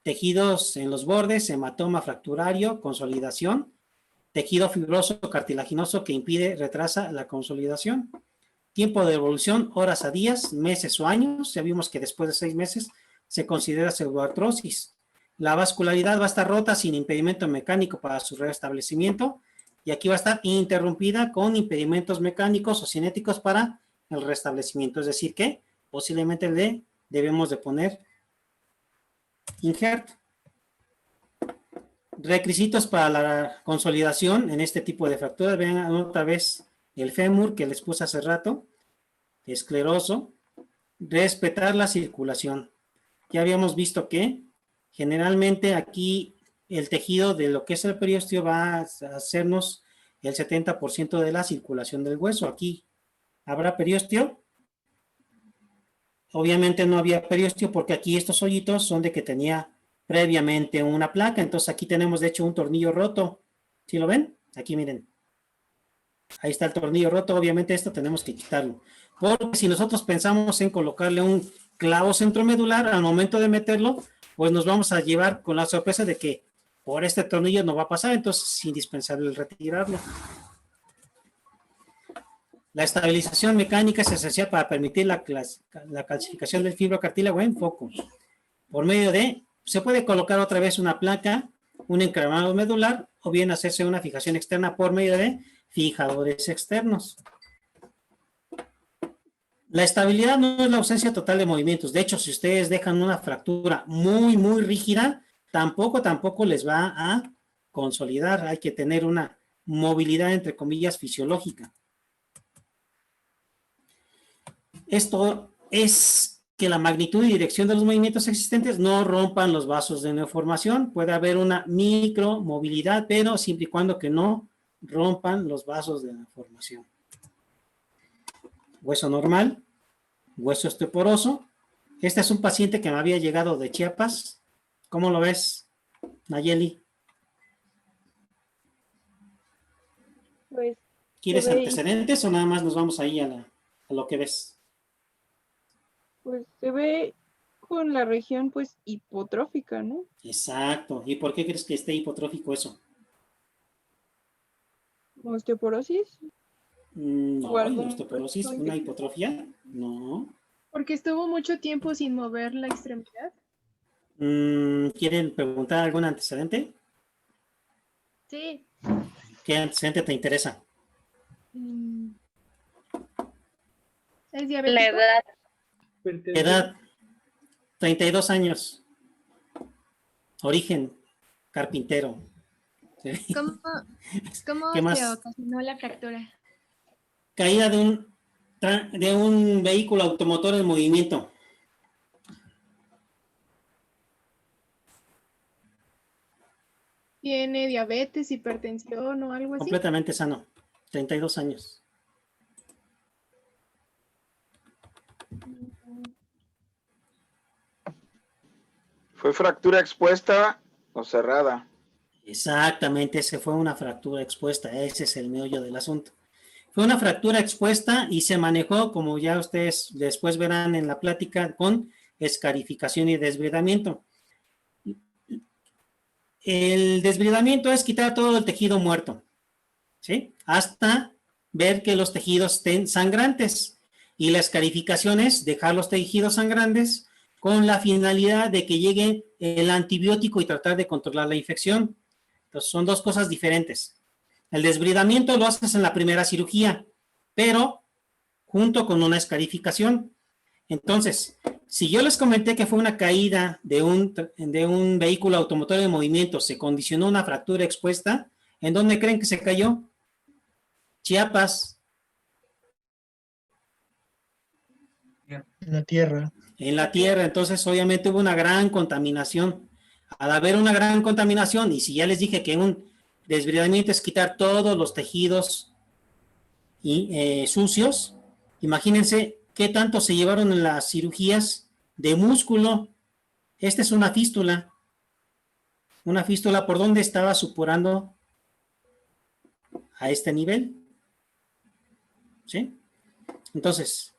Tejidos en los bordes, hematoma fracturario, consolidación, tejido fibroso cartilaginoso que impide, retrasa la consolidación. Tiempo de evolución, horas a días, meses o años. Ya vimos que después de 6 meses se considera pseudoartrosis. La vascularidad va a estar rota sin impedimento mecánico para su restablecimiento, y aquí va a estar interrumpida con impedimentos mecánicos o cinéticos para el restablecimiento. Es decir que posiblemente le debemos de poner insert. Requisitos para la consolidación en este tipo de fracturas. Vean otra vez el fémur que les puse hace rato, escleroso. Respetar la circulación. Ya habíamos visto que generalmente aquí el tejido de lo que es el periósteo va a hacernos el 70% de la circulación del hueso. Aquí habrá periósteo. Obviamente no había periósteo porque aquí estos hoyitos son de que tenía previamente una placa. Entonces aquí tenemos de hecho un tornillo roto. ¿Sí lo ven? Aquí miren. Ahí está el tornillo roto. Obviamente esto tenemos que quitarlo. Porque si nosotros pensamos en colocarle un clavo centromedular, al momento de meterlo, pues nos vamos a llevar con la sorpresa de que por este tornillo no va a pasar. Entonces es indispensable retirarlo. La estabilización mecánica es esencial para permitir la calcificación del fibrocartílago en foco. Por medio de, se puede colocar otra vez una placa, un encramado medular, o bien hacerse una fijación externa por medio de fijadores externos. La estabilidad no es la ausencia total de movimientos. De hecho, si ustedes dejan una fractura muy, muy rígida, tampoco les va a consolidar. Hay que tener una movilidad, entre comillas, fisiológica. Esto es que la magnitud y dirección de los movimientos existentes no rompan los vasos de neoformación. Puede haber una micromovilidad, pero siempre y cuando que no rompan los vasos de neoformación. Hueso normal, hueso osteoporoso. Este es un paciente que me había llegado de Chiapas. ¿Cómo lo ves, Nayeli? Pues, ¿Quieres se ve- antecedentes o nada más nos vamos ahí a lo que ves? pues se ve con la región pues hipotrófica, ¿no? Exacto. ¿Y por qué crees que esté hipotrófico eso? Osteoporosis. No, ¿O algún osteoporosis, proceso una infeccioso? hipotrofia, no. Porque estuvo mucho tiempo sin mover la extremidad. ¿Quieren preguntar algún antecedente? Sí. ¿Qué antecedente te interesa? Mm. ¿Es La diabético? edad. Edad, 32 años. Origen, carpintero. ¿Sí? ¿Cómo ¿Qué más? se ocasionó la fractura? Caída de un vehículo automotor en movimiento. ¿Tiene diabetes, hipertensión o algo así? Completamente sano. 32 años. ¿Fue fractura expuesta o cerrada? Exactamente, esa fue una fractura expuesta. Ese es el meollo del asunto. Fue una fractura expuesta y se manejó, como ya ustedes después verán en la plática, con escarificación y desbridamiento. El desbridamiento es quitar todo el tejido muerto, ¿sí? Hasta ver que los tejidos estén sangrantes. Y la escarificación es dejar los tejidos sangrantes con la finalidad de que llegue el antibiótico y tratar de controlar la infección. Entonces, son dos cosas diferentes. El desbridamiento lo haces en la primera cirugía, pero junto con una escarificación. Entonces, si yo les comenté que fue una caída de un vehículo automotor en movimiento, se condicionó una fractura expuesta, ¿en dónde creen que se cayó? Chiapas. En la tierra. En la tierra, entonces obviamente hubo una gran contaminación. Al haber una gran contaminación, y si ya les dije que un desbridamiento es quitar todos los tejidos sucios, imagínense qué tanto se llevaron en las cirugías de músculo. Esta es una fístula. Una fístula por donde estaba supurando a este nivel. ¿Sí? Entonces,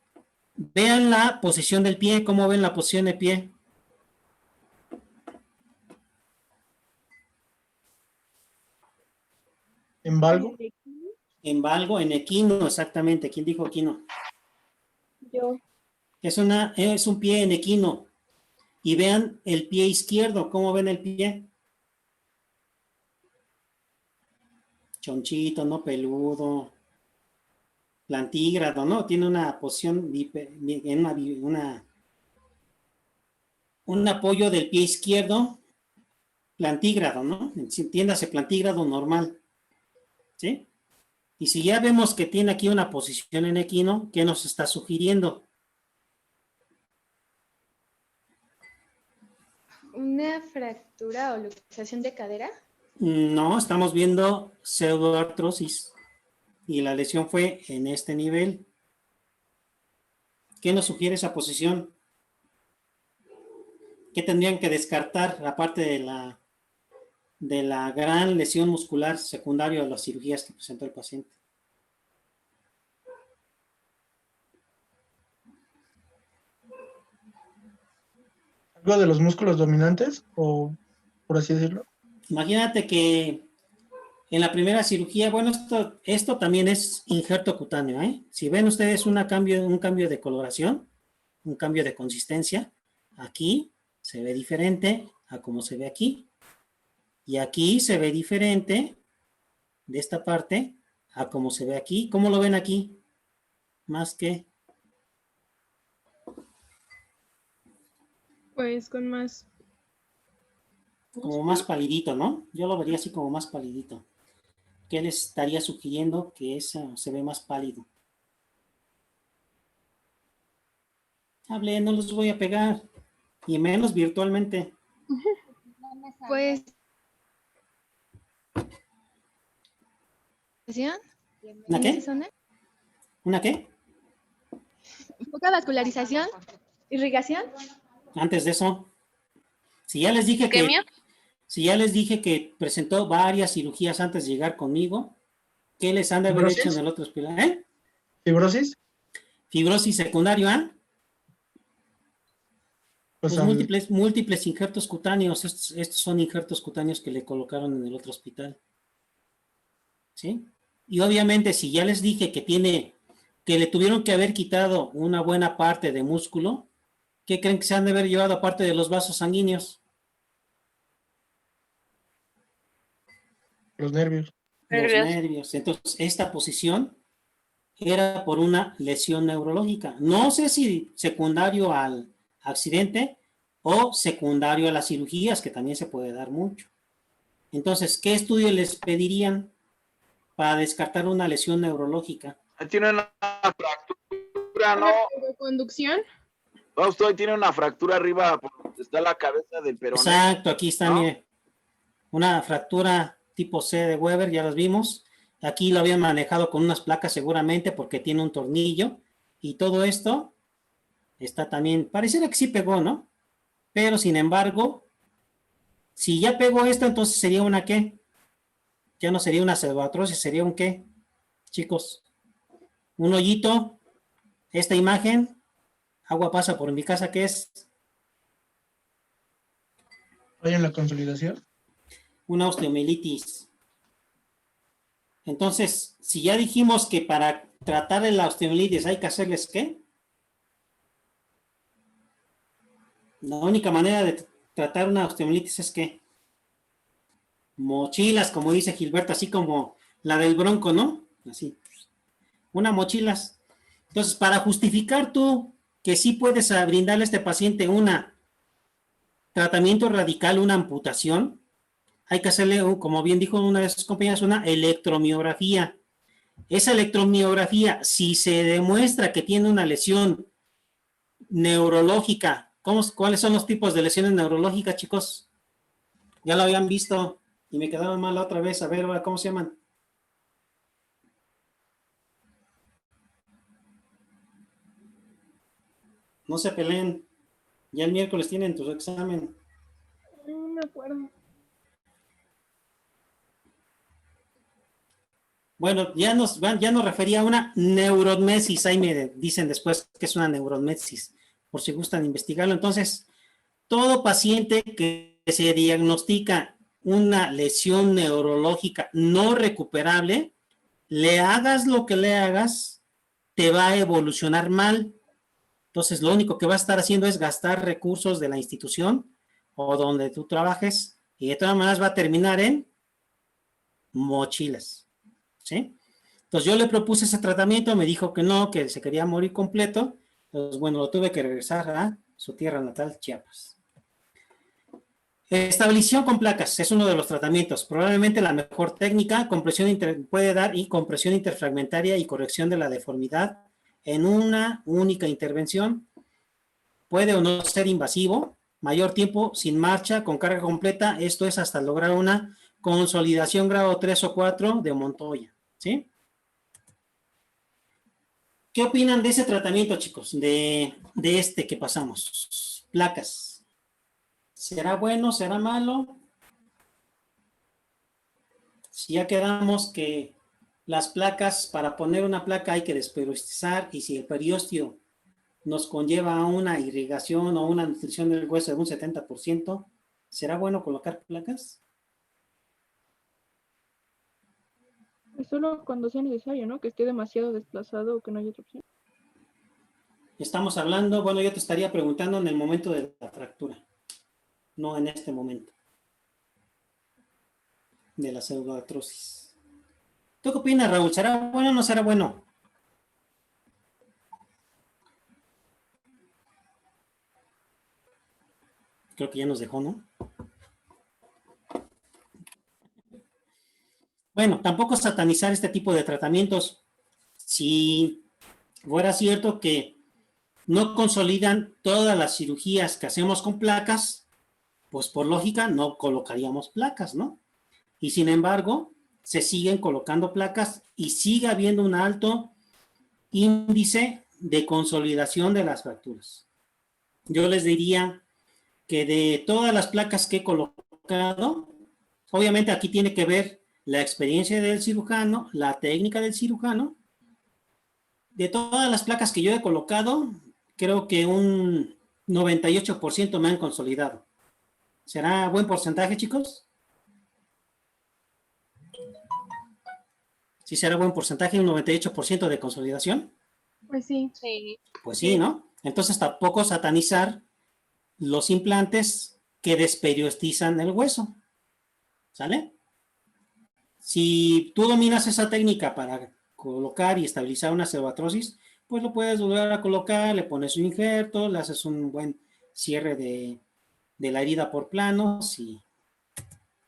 vean la posición del pie. ¿Cómo ven la posición del pie? ¿En valgo? En valgo, en equino, exactamente. ¿Quién dijo equino? Yo. Es un pie en equino. Y vean el pie izquierdo. ¿Cómo ven el pie? Chonchito, ¿no? Peludo. Plantígrado, ¿no? Tiene una posición, un apoyo del pie izquierdo plantígrado, ¿no? Entiéndase, plantígrado normal. ¿Sí? Y si ya vemos que tiene aquí una posición en equino, ¿qué nos está sugiriendo? ¿Una fractura o luxación de cadera? No, estamos viendo pseudoartrosis. Y la lesión fue en este nivel. ¿Qué nos sugiere esa posición? ¿Qué tendrían que descartar aparte de la gran lesión muscular secundaria a las cirugías que presentó el paciente? ¿Algo de los músculos dominantes? O por así decirlo. Imagínate que en la primera cirugía, bueno, esto también es injerto cutáneo, ¿eh? Si ven ustedes un cambio de coloración, un cambio de consistencia, aquí se ve diferente a como se ve aquí. Y aquí se ve diferente de esta parte a como se ve aquí. ¿Cómo lo ven aquí? Más que... Pues con más. como más palidito, ¿no? Yo lo vería así como más palidito. ¿Qué les estaría sugiriendo? Que eso se ve más pálido. Hable, no los voy a pegar. Y menos virtualmente. Pues. ¿Una ¿En qué? esa zona? ¿Una qué? Poca vascularización, irrigación. Antes de eso. Si ya les dije que... ¿Isquemia? Si ya les dije que presentó varias cirugías antes de llegar conmigo, ¿qué les han de haber hecho en el otro hospital? ¿Eh? ¿Fibrosis? Fibrosis secundario, ¿ah? Pues Pues múltiples injertos cutáneos. Estos son injertos cutáneos que le colocaron en el otro hospital. ¿Sí? Y obviamente, si ya les dije que le tuvieron que haber quitado una buena parte de músculo, ¿qué creen que se han de haber llevado aparte de los vasos sanguíneos? los nervios. Los Nervios. nervios. Entonces, esta posición era por una lesión neurológica. No sé si secundario al accidente o secundario a las cirugías, que también se puede dar mucho. Entonces, ¿qué estudio les pedirían para descartar una lesión neurológica? Tiene una fractura, ¿no? Conducción. No, usted tiene una fractura arriba, por donde está la cabeza del peroné. Exacto, aquí está, ¿no? mire. Una fractura tipo C de Weber, ya las vimos. Aquí lo habían manejado con unas placas seguramente porque tiene un tornillo. Y todo esto está también, pareciera que sí pegó, ¿no? Pero sin embargo, si ya pegó esto, entonces sería una ¿qué? Ya no sería una pseudoartrosis, sería un ¿qué? Chicos, un hoyito. Esta imagen, agua pasa por mi casa, ¿qué es? ¿Hay en la consolidación? Una osteomielitis. Entonces, si ya dijimos que para tratar la osteomielitis hay que hacerles ¿qué? La única manera de tratar una osteomielitis es ¿qué? Mochilas, como dice Gilberto, así como la del Bronco, ¿no? Así. Una mochilas. Entonces, para justificar tú que sí puedes brindarle a este paciente un tratamiento radical, una amputación, hay que hacerle, como bien dijo una de sus compañeras, una electromiografía. Esa electromiografía, si se demuestra que tiene una lesión neurológica. ¿Cuáles son los tipos de lesiones neurológicas, chicos? Ya lo habían visto y me quedaron mal la otra vez. A ver, ahora, ¿cómo se llaman? No se peleen. Ya el miércoles tienen tu examen. No me acuerdo. Bueno, ya nos refería a una neurognesis. Ahí me dicen después que es una neurognesis, por si gustan investigarlo. Entonces, todo paciente que se diagnostica una lesión neurológica no recuperable, le hagas lo que le hagas, te va a evolucionar mal. Entonces, lo único que va a estar haciendo es gastar recursos de la institución o donde tú trabajes y de todas maneras va a terminar en mochilas. ¿Sí? Entonces yo le propuse ese tratamiento, me dijo que no, que se quería morir completo. Entonces, bueno, lo tuve que regresar a su tierra natal, Chiapas. Estabilización con placas es uno de los tratamientos. Probablemente la mejor técnica, puede dar y compresión interfragmentaria y corrección de la deformidad en una única intervención. Puede o no ser invasivo, mayor tiempo sin marcha, con carga completa, esto es hasta lograr una consolidación grado 3 o 4 de Montoya, ¿sí? ¿Qué opinan de ese tratamiento, chicos? De este que pasamos. Placas. ¿Será bueno? ¿Será malo? Si ya quedamos que las placas, para poner una placa hay que desperiostizar, y si el periósteo nos conlleva a una irrigación o una nutrición del hueso de un 70%, ¿será bueno colocar placas? Es solo cuando sea necesario, ¿no? Que esté demasiado desplazado o que no haya otra opción. Estamos hablando, bueno, yo te estaría preguntando en el momento de la fractura, no en este momento de la pseudoartrosis. ¿Tú qué opinas, Raúl? ¿Será bueno o no será bueno? Creo que ya nos dejó, ¿no? Bueno, tampoco satanizar este tipo de tratamientos. Si fuera cierto que no consolidan todas las cirugías que hacemos con placas, pues por lógica no colocaríamos placas, ¿no? Y sin embargo, se siguen colocando placas y sigue habiendo un alto índice de consolidación de las fracturas. Yo les diría que de todas las placas que he colocado, obviamente aquí tiene que ver la experiencia del cirujano, la técnica del cirujano. De todas las placas que yo he colocado, creo que un 98% me han consolidado. ¿Será buen porcentaje, chicos? ¿Sí será buen porcentaje, un 98% de consolidación? Pues sí. Sí. Pues sí, ¿no? Entonces tampoco satanizar los implantes que desperiostizan el hueso. ¿Sale? Si tú dominas esa técnica para colocar y estabilizar una pseudoartrosis, pues lo puedes volver a colocar, le pones un injerto, le haces un buen cierre de la herida por planos y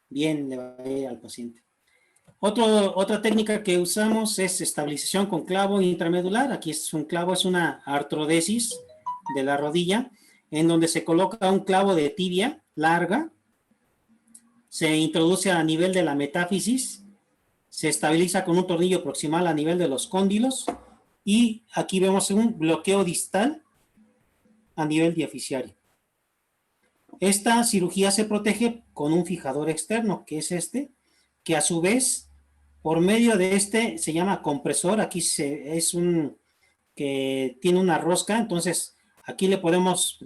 bien le va a ir al paciente. Otra técnica que usamos es estabilización con clavo intramedular. Aquí es un clavo, es una artrodesis de la rodilla, en donde se coloca un clavo de tibia larga, se introduce a nivel de la metáfisis, se estabiliza con un tornillo proximal a nivel de los cóndilos, y aquí vemos un bloqueo distal a nivel diaficiario. Esta cirugía se protege con un fijador externo, que es este, que a su vez, por medio de este, se llama compresor. Aquí es un que tiene una rosca, entonces aquí le ponemos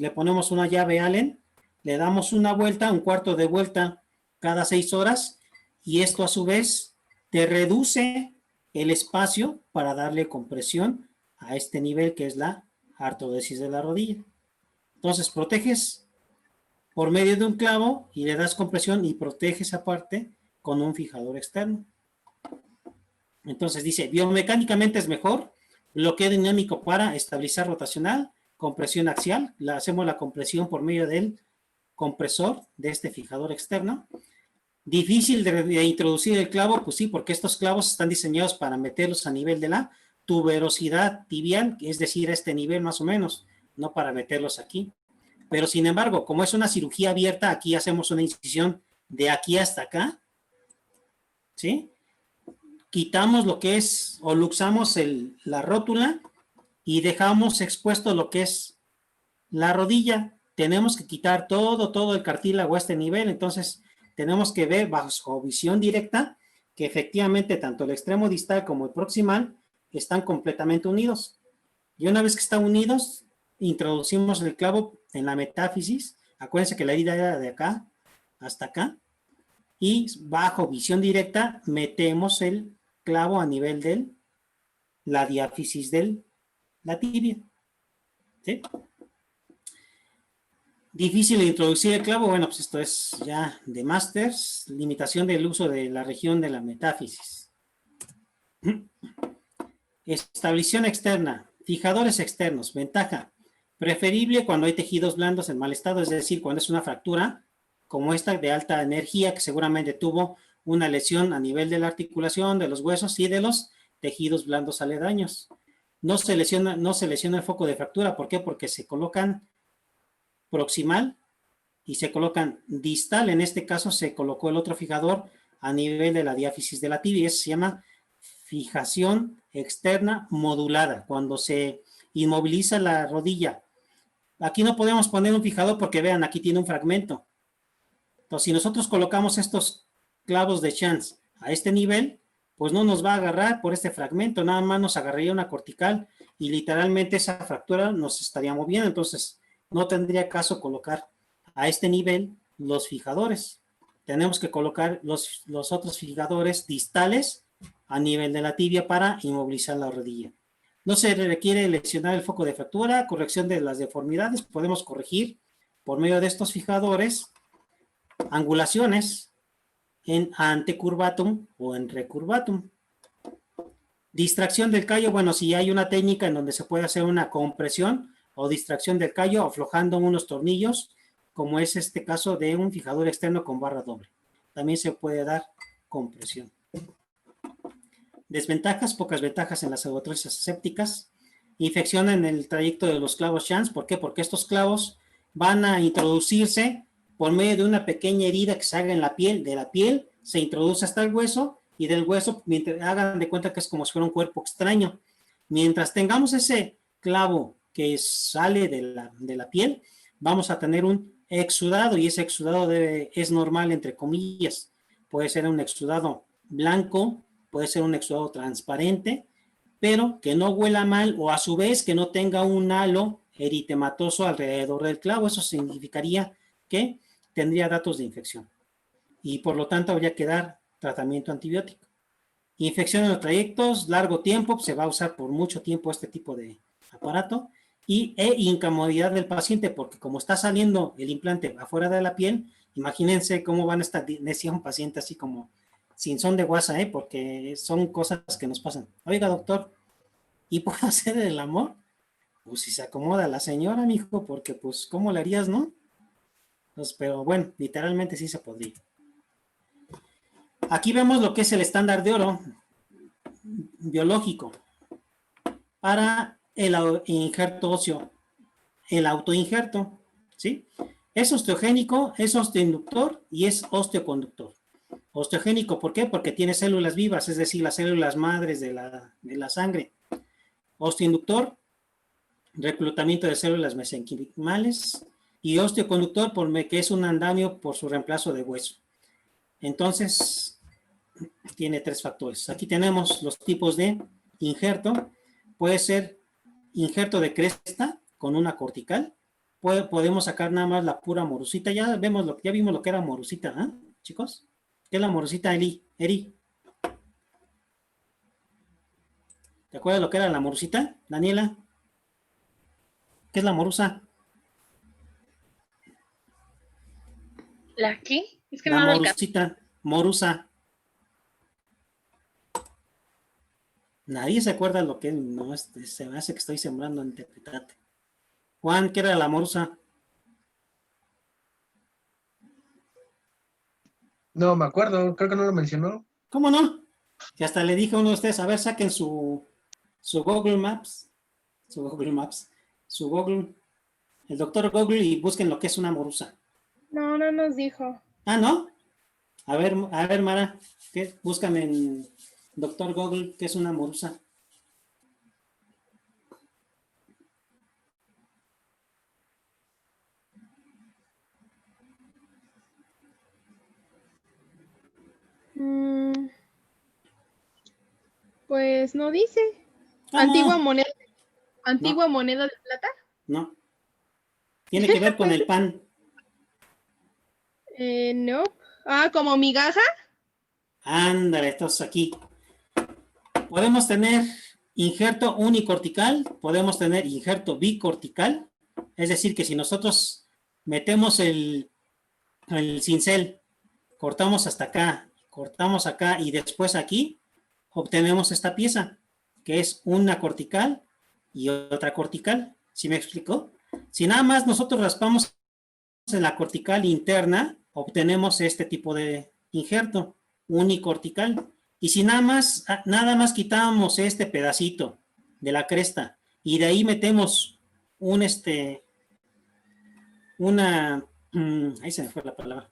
una llave Allen, le damos una vuelta, un cuarto de vuelta cada 6 horas, y esto a su vez te reduce el espacio para darle compresión a este nivel que es la artrodesis de la rodilla. Entonces proteges por medio de un clavo y le das compresión y proteges aparte con un fijador externo. Entonces dice, biomecánicamente es mejor, bloqueo dinámico para estabilizar rotacional, compresión axial, hacemos la compresión por medio del compresor de este fijador externo. Difícil de introducir el clavo, pues sí, porque estos clavos están diseñados para meterlos a nivel de la tuberosidad tibial, es decir, a este nivel más o menos, no para meterlos aquí. Pero sin embargo, como es una cirugía abierta, aquí hacemos una incisión de aquí hasta acá, ¿sí? Quitamos lo que es, o luxamos la rótula y dejamos expuesto lo que es la rodilla. Tenemos que quitar todo el cartílago a este nivel, entonces tenemos que ver bajo visión directa que efectivamente tanto el extremo distal como el proximal están completamente unidos. Y una vez que están unidos, introducimos el clavo en la metáfisis. Acuérdense que la herida era de acá hasta acá. Y bajo visión directa metemos el clavo a nivel de la diáfisis de la tibia. ¿Sí? Difícil de introducir el clavo. Bueno, pues esto es ya de Masters. Limitación del uso de la región de la metáfisis. Establección externa. Fijadores externos. Ventaja. Preferible cuando hay tejidos blandos en mal estado, es decir, cuando es una fractura como esta de alta energía que seguramente tuvo una lesión a nivel de la articulación, de los huesos y de los tejidos blandos aledaños. No se lesiona el foco de fractura. ¿Por qué? Porque se colocan proximal y se colocan distal. En este caso se colocó el otro fijador a nivel de la diáfisis de la tibia. Eso se llama fijación externa modulada. Cuando se inmoviliza la rodilla. Aquí no podemos poner un fijador porque vean, aquí tiene un fragmento. Entonces, si nosotros colocamos estos clavos de Chance a este nivel, pues no nos va a agarrar por este fragmento, nada más nos agarraría una cortical y literalmente esa fractura nos estaría moviendo. Entonces, no tendría caso colocar a este nivel los fijadores. Tenemos que colocar los otros fijadores distales a nivel de la tibia para inmovilizar la rodilla. No se requiere lesionar el foco de fractura, corrección de las deformidades. Podemos corregir por medio de estos fijadores angulaciones en antecurvatum o en recurvatum. Distracción del callo. Bueno, si hay una técnica en donde se puede hacer una compresión o distracción del callo aflojando unos tornillos, como es este caso de un fijador externo con barra doble. También se puede dar compresión. Desventajas, pocas ventajas en las pseudoartrosis asépticas. Infección en el trayecto de los clavos Chance. ¿Por qué? Porque estos clavos van a introducirse por medio de una pequeña herida que se haga en la piel. De la piel se introduce hasta el hueso y del hueso, hagan de cuenta que es como si fuera un cuerpo extraño. Mientras tengamos ese clavo que sale de la piel, vamos a tener un exudado y ese exudado es normal, entre comillas. Puede ser un exudado blanco, puede ser un exudado transparente, pero que no huela mal o a su vez que no tenga un halo eritematoso alrededor del clavo. Eso significaría que tendría datos de infección y por lo tanto habría que dar tratamiento antibiótico. Infección en los trayectos, largo tiempo, se va a usar por mucho tiempo este tipo de aparato e incomodidad del paciente porque como está saliendo el implante afuera de la piel, imagínense cómo van a estar, decía un paciente así como sin son de guasa, porque son cosas que nos pasan. Oiga, doctor, ¿y puedo hacer el amor? Pues si se acomoda la señora, mijo, porque pues, ¿cómo le harías, no? Pues, pero bueno, literalmente sí se podría. Aquí vemos lo que es el estándar de oro biológico para el injerto óseo, el autoinjerto, ¿sí? Es osteogénico, es osteoinductor y es osteoconductor. Osteogénico, ¿por qué? Porque tiene células vivas, es decir, las células madres de la sangre. Osteoinductor, reclutamiento de células mesenquimales, y osteoconductor, que es un andamio por su reemplazo de hueso. Entonces, tiene tres factores. Aquí tenemos los tipos de injerto. Puede ser injerto de cresta con una cortical. Podemos sacar nada más la pura morusita. Ya vimos lo que era morusita, ¿eh, chicos? ¿Qué es la morusita, Eri? ¿Te acuerdas lo que era la morusita, Daniela? ¿Qué es la morusa? ¿La qué? Es que la no morusita, morusa. Nadie se acuerda lo que no se me hace que estoy sembrando en Tepetate. Juan, ¿qué era la morusa? No me acuerdo, creo que no lo mencionó. ¿Cómo no? Que hasta le dije a uno de ustedes, a ver, saquen su Google Maps, su Google el doctor Google y busquen lo que es una morusa. No, no nos dijo. Ah, ¿no? A ver, Mara, búscame en doctor Google qué es una morusa. Pues no dice. ¿Cómo? Antigua moneda de plata. No. Tiene que ver con el pan. No. Ah, como migaja. Ándale, estos aquí. Podemos tener injerto unicortical, podemos tener injerto bicortical, es decir, que si nosotros metemos el cincel, cortamos hasta acá, cortamos acá y después aquí, obtenemos esta pieza, que es una cortical y otra cortical. ¿Sí me explicó? Si nada más nosotros raspamos en la cortical interna, obtenemos este tipo de injerto unicortical. Y si nada más quitamos este pedacito de la cresta y de ahí metemos ahí se me fue la palabra,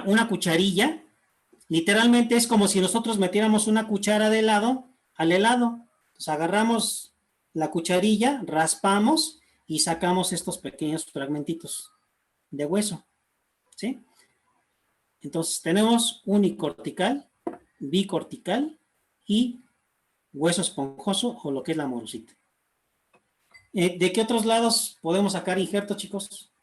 una cucharilla, literalmente es como si nosotros metiéramos una cuchara de helado al helado. Entonces agarramos la cucharilla, raspamos y sacamos estos pequeños fragmentitos de hueso, ¿sí? Entonces tenemos unicortical, bicortical y hueso esponjoso o lo que es la morusita. ¿De qué otros lados podemos sacar injertos, chicos?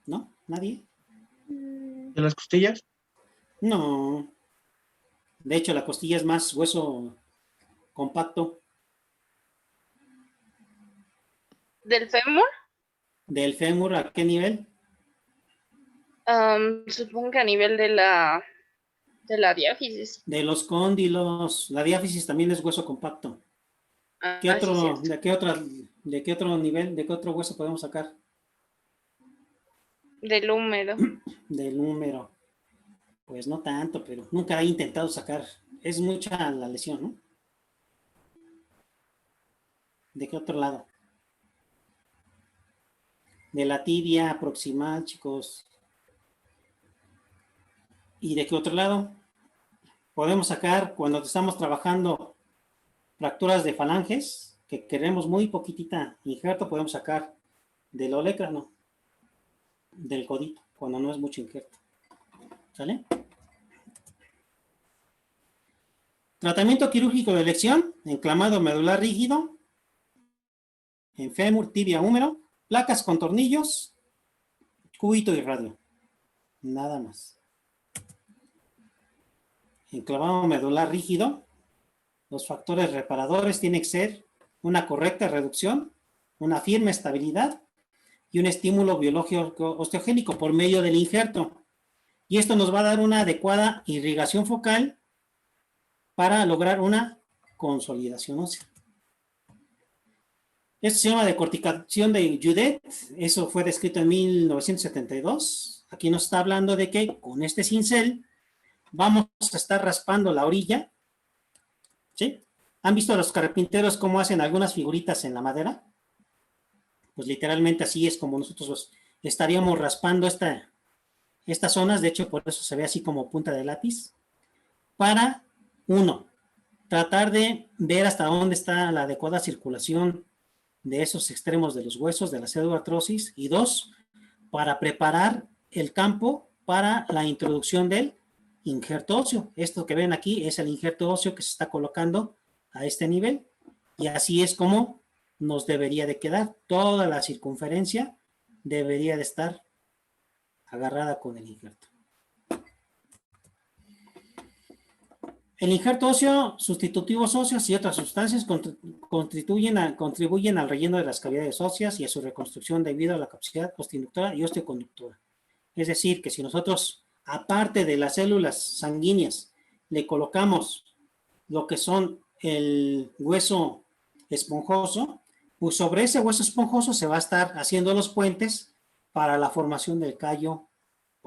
¿No? ¿Nadie? ¿De las costillas? No. De hecho, la costilla es más hueso compacto. ¿Del fémur? ¿Del fémur a qué nivel? Supongo que a nivel de la diáfisis. De los cóndilos. La diáfisis también es hueso compacto. ¿Qué otro, Sí, de qué otro nivel, de qué otro hueso podemos sacar? del húmero. Del húmero. Pues no tanto, pero nunca he intentado sacar. Es mucha la lesión, ¿no? ¿De qué otro lado? De la tibia proximal, chicos. ¿Y de qué otro lado? Podemos sacar cuando estamos trabajando fracturas de falanges, que queremos muy poquitita injerto, podemos sacar del olecrano, del codito, cuando no es mucho injerto. ¿Sale? Tratamiento quirúrgico de elección, enclamado medular rígido, en fémur, tibia, húmero, placas con tornillos, cúbito y radio. Nada más. Enclavado medular rígido, los factores reparadores tienen que ser una correcta reducción, una firme estabilidad y un estímulo biológico osteogénico por medio del injerto. Y esto nos va a dar una adecuada irrigación focal para lograr una consolidación ósea. Esto se llama decorticación de Judet. Eso fue descrito en 1972. Aquí nos está hablando de que con este cincel vamos a estar raspando la orilla. ¿Sí? ¿Han visto a los carpinteros cómo hacen algunas figuritas en la madera? Pues literalmente así es como nosotros estaríamos raspando estas zonas. De hecho, por eso se ve así como punta de lápiz. Para, uno, tratar de ver hasta dónde está la adecuada circulación de esos extremos de los huesos, de la pseudoartrosis. Y dos, para preparar el campo para la introducción del injerto óseo. Esto que ven aquí es el injerto óseo que se está colocando a este nivel. Y así es como nos debería de quedar. Toda la circunferencia debería de estar agarrada con el injerto. El injerto óseo, sustitutivos óseos y otras sustancias contribuyen al relleno de las cavidades óseas y a su reconstrucción debido a la capacidad osteoinductora y osteoconductora. Es decir, que si nosotros, aparte de las células sanguíneas, le colocamos lo que son el hueso esponjoso, pues sobre ese hueso esponjoso se va a estar haciendo los puentes para la formación del callo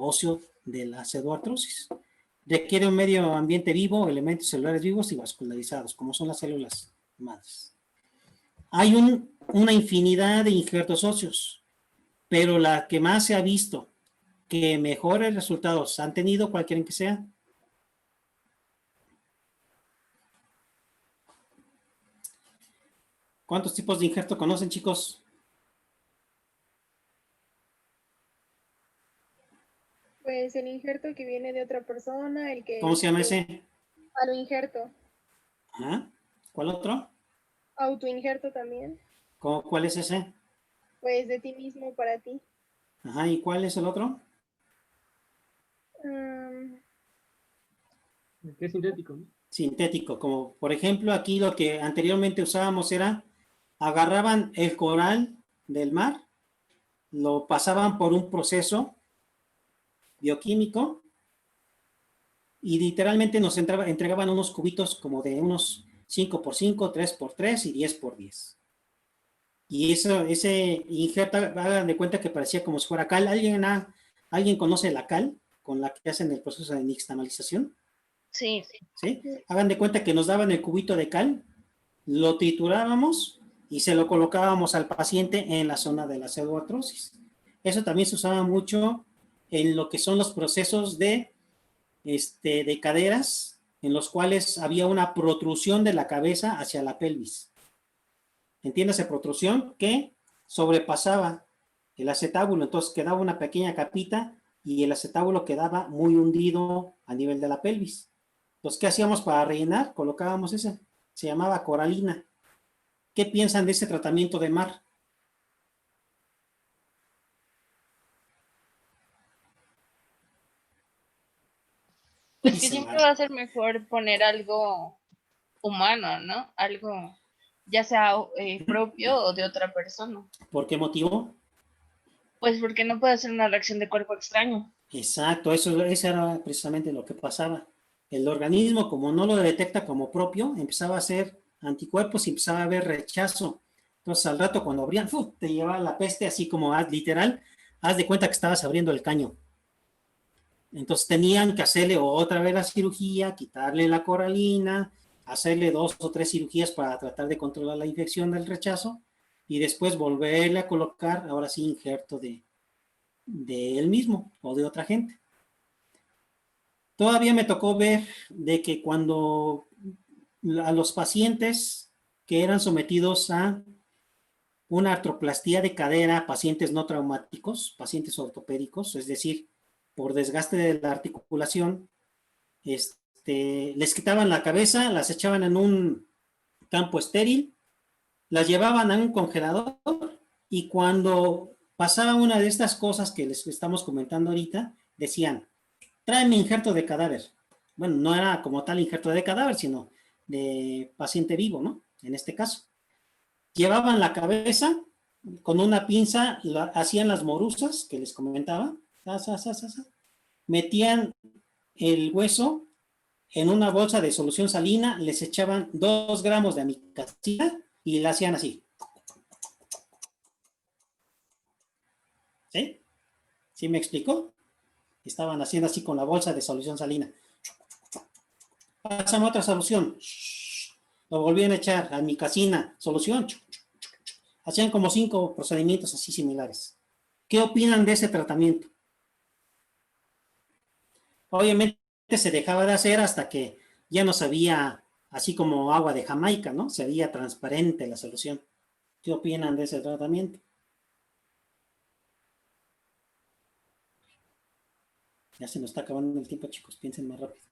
óseo de la pseudoartrosis. Requiere un medio ambiente vivo, elementos celulares vivos y vascularizados, como son las células madres. Hay una infinidad de injertos óseos, pero la que más se ha visto que mejores resultados han tenido, cualquiera que sea, ¿cuántos tipos de injerto conocen, chicos? Pues el injerto que viene de otra persona, el que... ¿Cómo se llama ese? Autoinjerto. Ajá. ¿Cuál otro? Autoinjerto también. ¿Cuál es ese? Pues de ti mismo para ti. Ajá, ¿y cuál es el otro? Que es sintético, ¿no? Sintético, como por ejemplo aquí lo que anteriormente usábamos era, agarraban el coral del mar, lo pasaban por un proceso bioquímico y literalmente nos entregaban unos cubitos como de unos 5x5, 3x3 y 10x10. Y ese injerto, hagan de cuenta que parecía como si fuera cal. ¿Alguien conoce la cal con la que hacen el proceso de nixtamalización? Sí. ¿Sí? Hagan de cuenta que nos daban el cubito de cal, lo triturábamos y se lo colocábamos al paciente en la zona de la pseudoartrosis. Eso también se usaba mucho en lo que son los procesos de caderas, en los cuales había una protrusión de la cabeza hacia la pelvis. Entiéndase, protrusión que sobrepasaba el acetábulo, entonces quedaba una pequeña capita y el acetábulo quedaba muy hundido a nivel de la pelvis. Entonces, ¿qué hacíamos para rellenar? Colocábamos ese, se llamaba coralina. ¿Qué piensan de ese tratamiento de mar? Pues que siempre va a ser mejor poner algo humano, ¿no? Algo ya sea propio o de otra persona. ¿Por qué motivo? Pues porque no puede ser una reacción de cuerpo extraño. Exacto, eso era precisamente lo que pasaba. El organismo, como no lo detecta como propio, empezaba a hacer anticuerpos y empezaba a haber rechazo. Entonces, al rato, cuando abrían, te llevaba la peste, así como literal, haz de cuenta que estabas abriendo el caño. Entonces, tenían que hacerle otra vez la cirugía, quitarle la coralina, hacerle 2 o 3 cirugías para tratar de controlar la infección del rechazo y después volverle a colocar, ahora sí, injerto de él mismo o de otra gente. Todavía me tocó ver de que cuando a los pacientes que eran sometidos a una artroplastía de cadera, pacientes no traumáticos, pacientes ortopédicos, es decir, por desgaste de la articulación, les quitaban la cabeza, las echaban en un campo estéril, las llevaban a un congelador y cuando pasaba una de estas cosas que les estamos comentando ahorita, decían, tráeme injerto de cadáver. Bueno, no era como tal injerto de cadáver, sino de paciente vivo, ¿no? En este caso. Llevaban la cabeza con una pinza, hacían las morusas que les comentaba, metían el hueso en una bolsa de solución salina, les echaban 2 gramos de amicacina y la hacían así. ¿Sí? ¿Sí me explicó? Estaban haciendo así con la bolsa de solución salina. Pásame otra solución. Lo volvían a echar, amicacina, solución. Hacían como 5 procedimientos así similares. ¿Qué opinan de ese tratamiento? Obviamente se dejaba de hacer hasta que ya no sabía, así como agua de Jamaica, ¿no? Se veía transparente la solución. ¿Qué opinan de ese tratamiento? Ya se nos está acabando el tiempo, chicos. Piensen más rápido.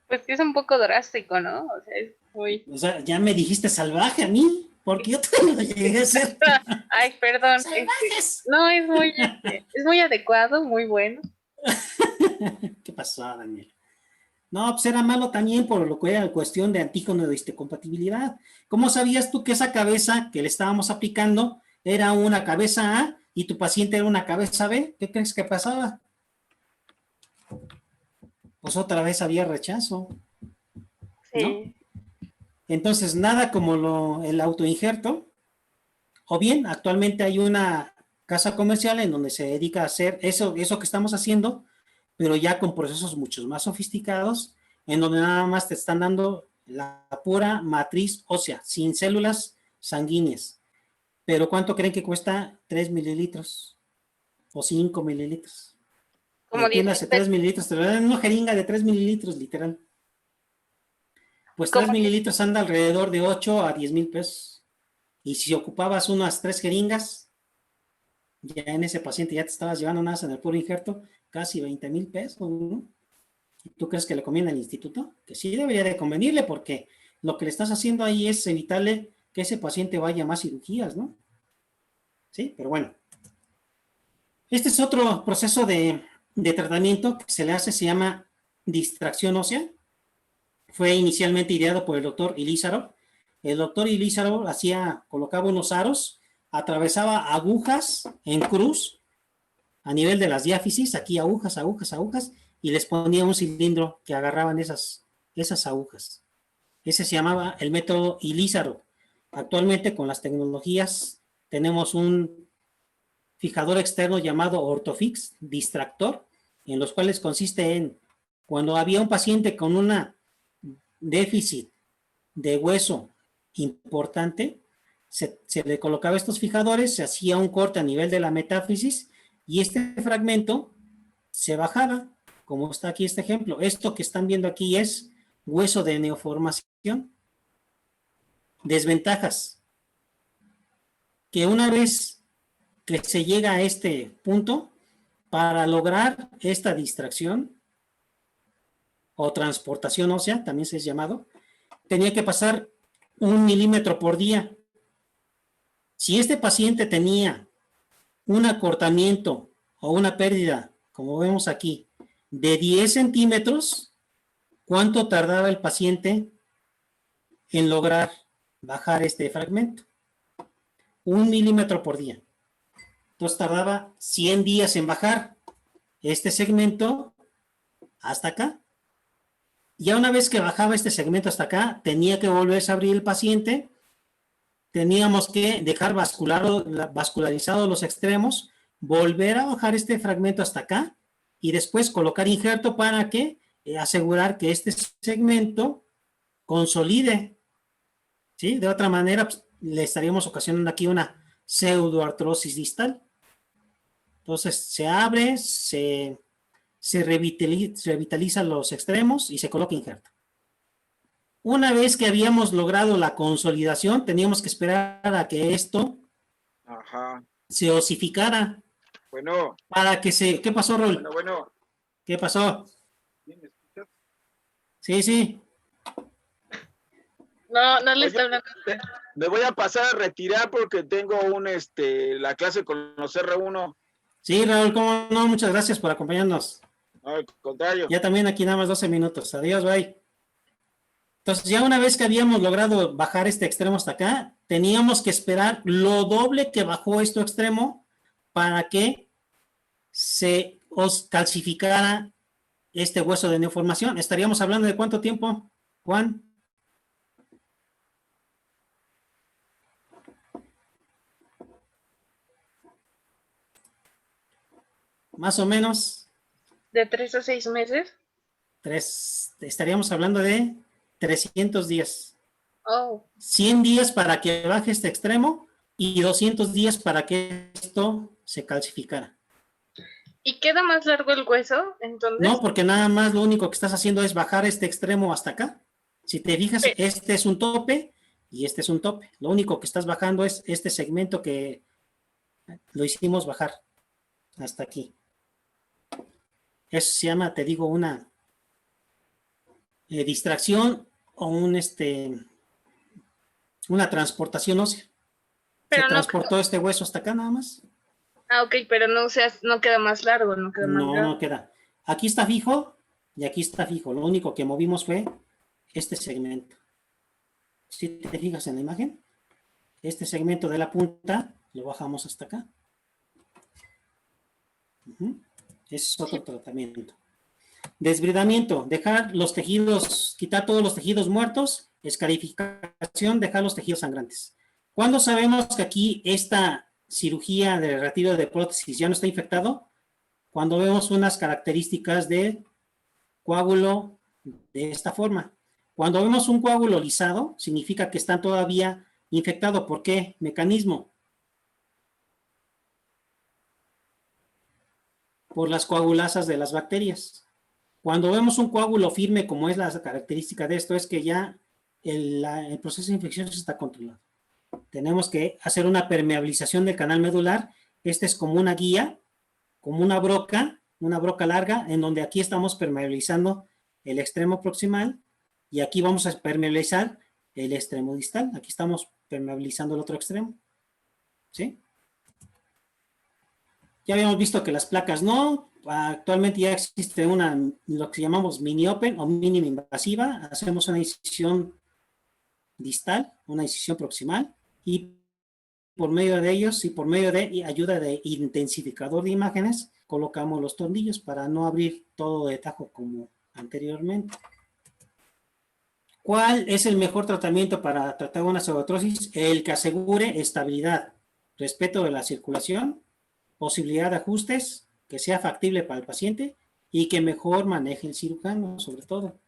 Pues que es un poco drástico, ¿no? O sea, es muy... O sea, ya me dijiste salvaje a mí. Porque yo también lo llegué a hacer. Ay, perdón. No, es muy adecuado, muy bueno. ¿Qué pasó, Daniel? No, pues era malo también por lo que era cuestión de antígono de histocompatibilidad. ¿Cómo sabías tú que esa cabeza que le estábamos aplicando era una cabeza A y tu paciente era una cabeza B? ¿Qué crees que pasaba? Pues otra vez había rechazo. Sí. ¿No? Entonces, nada como el autoinjerto, o bien, actualmente hay una casa comercial en donde se dedica a hacer eso que estamos haciendo, pero ya con procesos mucho más sofisticados, en donde nada más te están dando la pura matriz ósea, sin células sanguíneas. Pero ¿cuánto creen que cuesta 3 mililitros? O 5 mililitros. Como Entiéndase, 10 3 mililitros, te lo dan en una jeringa de 3 mililitros, literal. Pues 3 ¿Cómo? mililitros anda alrededor de 8 a 10 mil pesos. Y si ocupabas unas 3 jeringas, ya en ese paciente ya te estabas llevando nada en el puro injerto, casi 20 mil pesos, ¿no? ¿Tú crees que le conviene al instituto? Que sí debería de convenirle, porque lo que le estás haciendo ahí es evitarle que ese paciente vaya a más cirugías, ¿no? Sí, pero bueno. Este es otro proceso de tratamiento que se le hace, se llama distracción ósea. Fue inicialmente ideado por el doctor Ilízaro. El doctor Ilízaro colocaba unos aros, atravesaba agujas en cruz a nivel de las diáfisis, aquí agujas, y les ponía un cilindro que agarraban esas agujas. Ese se llamaba el método Ilízaro. Actualmente, con las tecnologías, tenemos un fijador externo llamado Orthofix, distractor, en los cuales consiste en, cuando había un paciente con una déficit de hueso importante, se le colocaba estos fijadores, se hacía un corte a nivel de la metáfisis y este fragmento se bajaba, como está aquí este ejemplo. Esto que están viendo aquí es hueso de neoformación. Desventajas. Que una vez que se llega a este punto, para lograr esta distracción o transportación ósea, también se es llamado, tenía que pasar 1 milímetro por día. Si este paciente tenía un acortamiento o una pérdida, como vemos aquí, de 10 centímetros, ¿cuánto tardaba el paciente en lograr bajar este fragmento? 1 milímetro por día. Entonces tardaba 100 días en bajar este segmento hasta acá. Ya una vez que bajaba este segmento hasta acá, tenía que volverse a abrir el paciente. Teníamos que dejar vascularizados los extremos, volver a bajar este fragmento hasta acá y después colocar injerto para que asegurar que este segmento consolide. ¿Sí? De otra manera, pues, le estaríamos ocasionando aquí una pseudoartrosis distal. Entonces, se abre, se revitalizan los extremos y se coloca injerto. Una vez que habíamos logrado la consolidación, teníamos que esperar a que esto se osificara. Bueno. Para que se... ¿Qué pasó, Raúl? Bueno. ¿Qué pasó? ¿Me escuchas? Sí. No le está hablando. Me voy a pasar a retirar porque tengo la clase con los R1. Sí, Raúl, cómo no, muchas gracias por acompañarnos. No, al contrario. Ya también aquí nada más 12 minutos. Adiós, bye. Entonces, ya una vez que habíamos logrado bajar este extremo hasta acá, teníamos que esperar lo doble que bajó este extremo para que se calcificara este hueso de neoformación. ¿Estaríamos hablando de cuánto tiempo, Juan? Más o menos. ¿De 3 a 6 meses? Estaríamos hablando de 300 días. Oh. 100 días para que baje este extremo y 200 días para que esto se calcificara. ¿Y queda más largo el hueso, entonces? No, porque nada más lo único que estás haciendo es bajar este extremo hasta acá. Si te fijas, este es un tope y este es un tope. Lo único que estás bajando es este segmento que lo hicimos bajar hasta aquí. Eso se llama, te digo, una distracción o una transportación ósea. Pero se no transportó este hueso hasta acá nada más. Ah, ok, pero no queda más largo, no queda más largo. No queda. Aquí está fijo y aquí está fijo. Lo único que movimos fue este segmento. Si te fijas en la imagen, este segmento de la punta lo bajamos hasta acá. Ese es otro tratamiento. Desbridamiento, dejar los tejidos, quitar todos los tejidos muertos. Escarificación, dejar los tejidos sangrantes. ¿Cuándo sabemos que aquí esta cirugía de retiro de prótesis ya no está infectado? cuando vemos unas características de coágulo de esta forma. Cuando vemos un coágulo lisado, significa que están todavía infectados. ¿Por qué? Mecanismo. Por las coagulasas de las bacterias. Cuando vemos un coágulo firme, como es la característica de esto, es que ya el proceso infeccioso está controlado. Tenemos que hacer una permeabilización del canal medular. Este es como una guía, como una broca larga, en donde aquí estamos permeabilizando el extremo proximal y aquí vamos a permeabilizar el extremo distal. Aquí estamos permeabilizando el otro extremo. ¿Sí? Ya habíamos visto que las placas no. Actualmente ya existe lo que llamamos mini open o mínima invasiva. Hacemos una incisión distal, una incisión proximal, y por medio de ellos y por medio de ayuda de intensificador de imágenes, colocamos los tornillos para no abrir todo de tajo como anteriormente. ¿Cuál es el mejor tratamiento para tratar una pseudoartrosis? El que asegure estabilidad, respeto de la circulación, posibilidad de ajustes, que sea factible para el paciente y que mejor maneje el cirujano, sobre todo.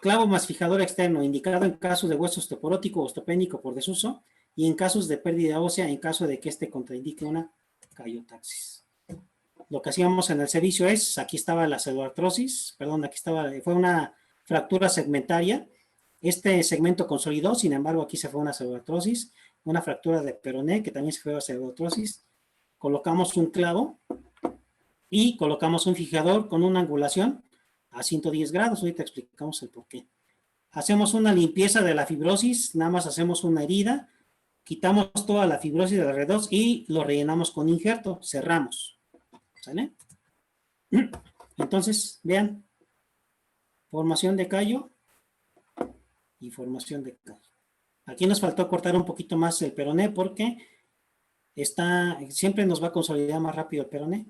Clavo más fijador externo, indicado en casos de hueso osteoporótico o osteopénico por desuso y en casos de pérdida ósea en caso de que este contraindique una cariotaxis. Lo que hacíamos en el servicio es, aquí estaba la pseudoartrosis, perdón, aquí estaba, fue una fractura segmentaria. Este segmento consolidó, sin embargo, aquí se fue una pseudoartrosis, una fractura de peroné, que también se fue a pseudoartrosis. Colocamos un clavo y colocamos un fijador con una angulación a 110 grados. Ahorita explicamos el por qué. Hacemos una limpieza de la fibrosis, nada más hacemos una herida, quitamos toda la fibrosis de alrededor y lo rellenamos con injerto, cerramos. ¿Sale? Entonces, vean, formación de callo y formación de callo. Aquí nos faltó cortar un poquito más el peroné porque siempre nos va a consolidar más rápido el peroné.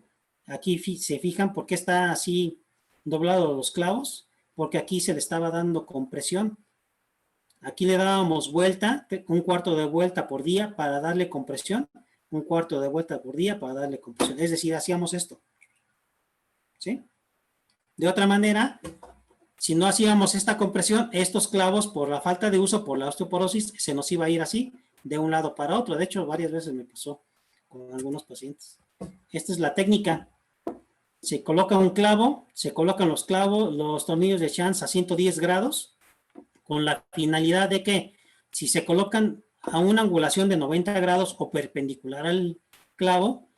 Aquí se fijan por qué está así doblado los clavos, porque aquí se le estaba dando compresión. Aquí le dábamos vuelta, un cuarto de vuelta por día para darle compresión, un cuarto de vuelta por día para darle compresión. Es decir, hacíamos esto. ¿Sí? De otra manera, si no hacíamos esta compresión, estos clavos, por la falta de uso, por la osteoporosis, se nos iba a ir así, de un lado para otro. De hecho, varias veces me pasó con algunos pacientes. Esta es la técnica. Se coloca un clavo, se colocan los clavos, los tornillos de Chance a 110 grados, con la finalidad de que si se colocan a una angulación de 90 grados o perpendicular al clavo,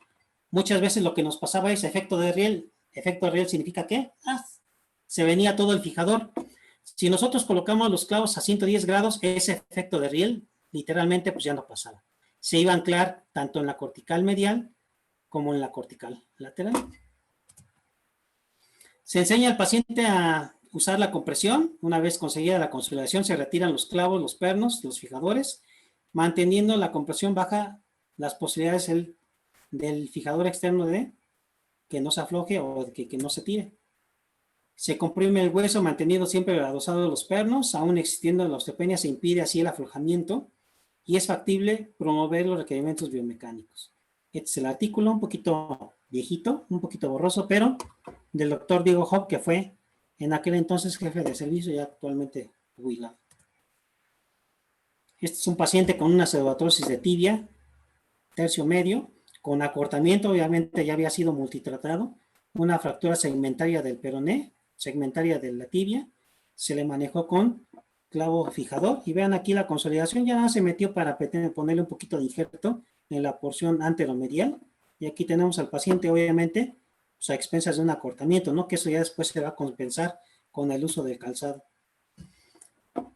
muchas veces lo que nos pasaba es efecto de riel. Efecto de riel significa que se venía todo el fijador. Si nosotros colocamos los clavos a 110 grados, ese efecto de riel, literalmente, pues ya no pasaba. Se iba a anclar tanto en la cortical medial como en la cortical lateral. Se enseña al paciente a usar la compresión. Una vez conseguida la consolidación, se retiran los clavos, los pernos, los fijadores, manteniendo la compresión baja, las posibilidades del fijador externo de que no se afloje o de que no se tire. Se comprime el hueso manteniendo siempre adosado de los pernos, aún existiendo la osteopenia, se impide así el aflojamiento y es factible promover los requerimientos biomecánicos. Este es el artículo, un poquito viejito, un poquito borroso, pero del doctor Diego Hopp, que fue en aquel entonces jefe de servicio y actualmente jubilado. Este es un paciente con una pseudoartrosis de tibia, tercio medio, con acortamiento, obviamente ya había sido multitratado, una fractura segmentaria del peroné, segmentaria de la tibia, se le manejó con clavo fijador, y vean aquí la consolidación, ya se metió para ponerle un poquito de injerto en la porción anteromedial, y aquí tenemos al paciente, obviamente, pues a expensas de un acortamiento, ¿no? Que eso ya después se va a compensar con el uso del calzado.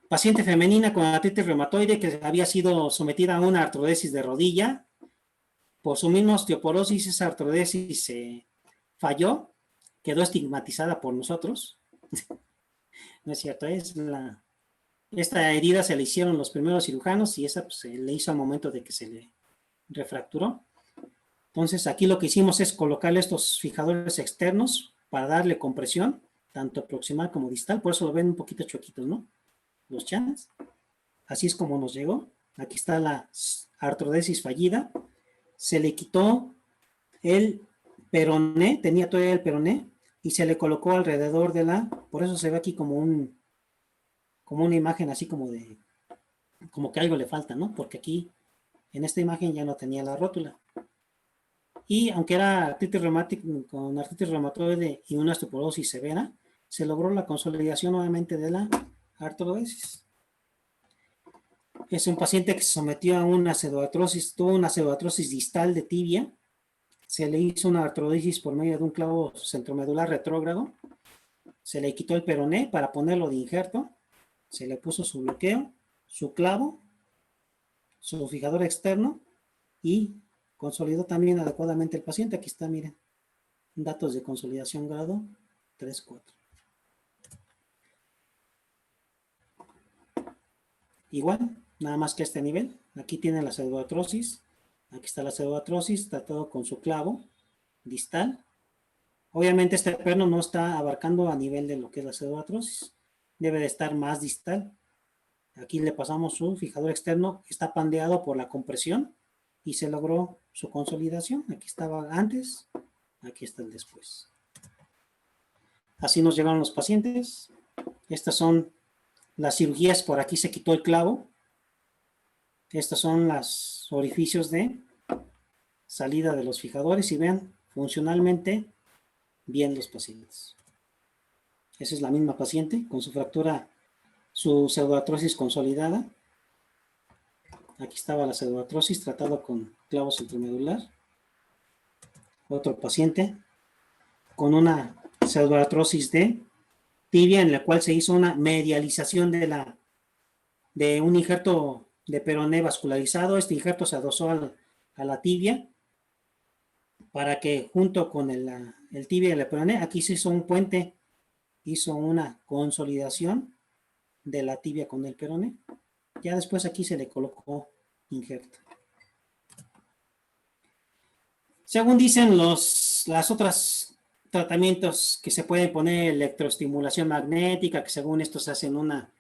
Paciente femenina con artritis reumatoide que había sido sometida a una artrodesis de rodilla, por su misma osteoporosis, esa artrodesis se falló, quedó estigmatizada por nosotros. No es cierto, esta herida se le hicieron los primeros cirujanos y esa pues, se le hizo al momento de que se le refracturó. Entonces aquí lo que hicimos es colocarle estos fijadores externos para darle compresión, tanto proximal como distal, por eso lo ven un poquito chuequitos, ¿no? Los chanes. Así es como nos llegó. Aquí está la artrodesis fallida. Se le quitó el peroné, tenía todavía el peroné, y se le colocó alrededor de por eso se ve aquí como una imagen así como que algo le falta, ¿no? Porque aquí, en esta imagen ya no tenía la rótula. Y aunque era artritis reumática, con artritis reumatoide y una osteoporosis severa, se logró la consolidación nuevamente de la artrodesis. Es un paciente que se sometió a una pseudoartrosis, tuvo una pseudoartrosis distal de tibia. Se le hizo una artrodesis por medio de un clavo centromedular retrógrado. Se le quitó el peroné para ponerlo de injerto. Se le puso su bloqueo, su clavo, su fijador externo y consolidó también adecuadamente el paciente. Aquí está, miren, datos de consolidación grado 3, 4. Igual, nada más que a este nivel. Aquí tiene la pseudoartrosis. Aquí está la pseudoartrosis, tratado con su clavo distal. Obviamente este perno no está abarcando a nivel de lo que es la pseudoartrosis. Debe de estar más distal. Aquí le pasamos su fijador externo, está pandeado por la compresión y se logró su consolidación. Aquí estaba antes, aquí está el después. Así nos llegaron los pacientes. Estas son las cirugías, por aquí se quitó el clavo. Estos son los orificios de salida de los fijadores y vean funcionalmente bien los pacientes. Esa es la misma paciente con su fractura, su pseudoartrosis consolidada. Aquí estaba la pseudoartrosis tratado con clavo centromedular. Otro paciente con una pseudoartrosis de tibia en la cual se hizo una medialización de un injerto de peroné vascularizado. Este injerto se adosó a la tibia para que junto con el tibia y el peroné, aquí se hizo un puente, hizo una consolidación de la tibia con el peroné. Ya después aquí se le colocó injerto. Según dicen las otras tratamientos que se pueden poner, electroestimulación magnética, que según esto se hacen una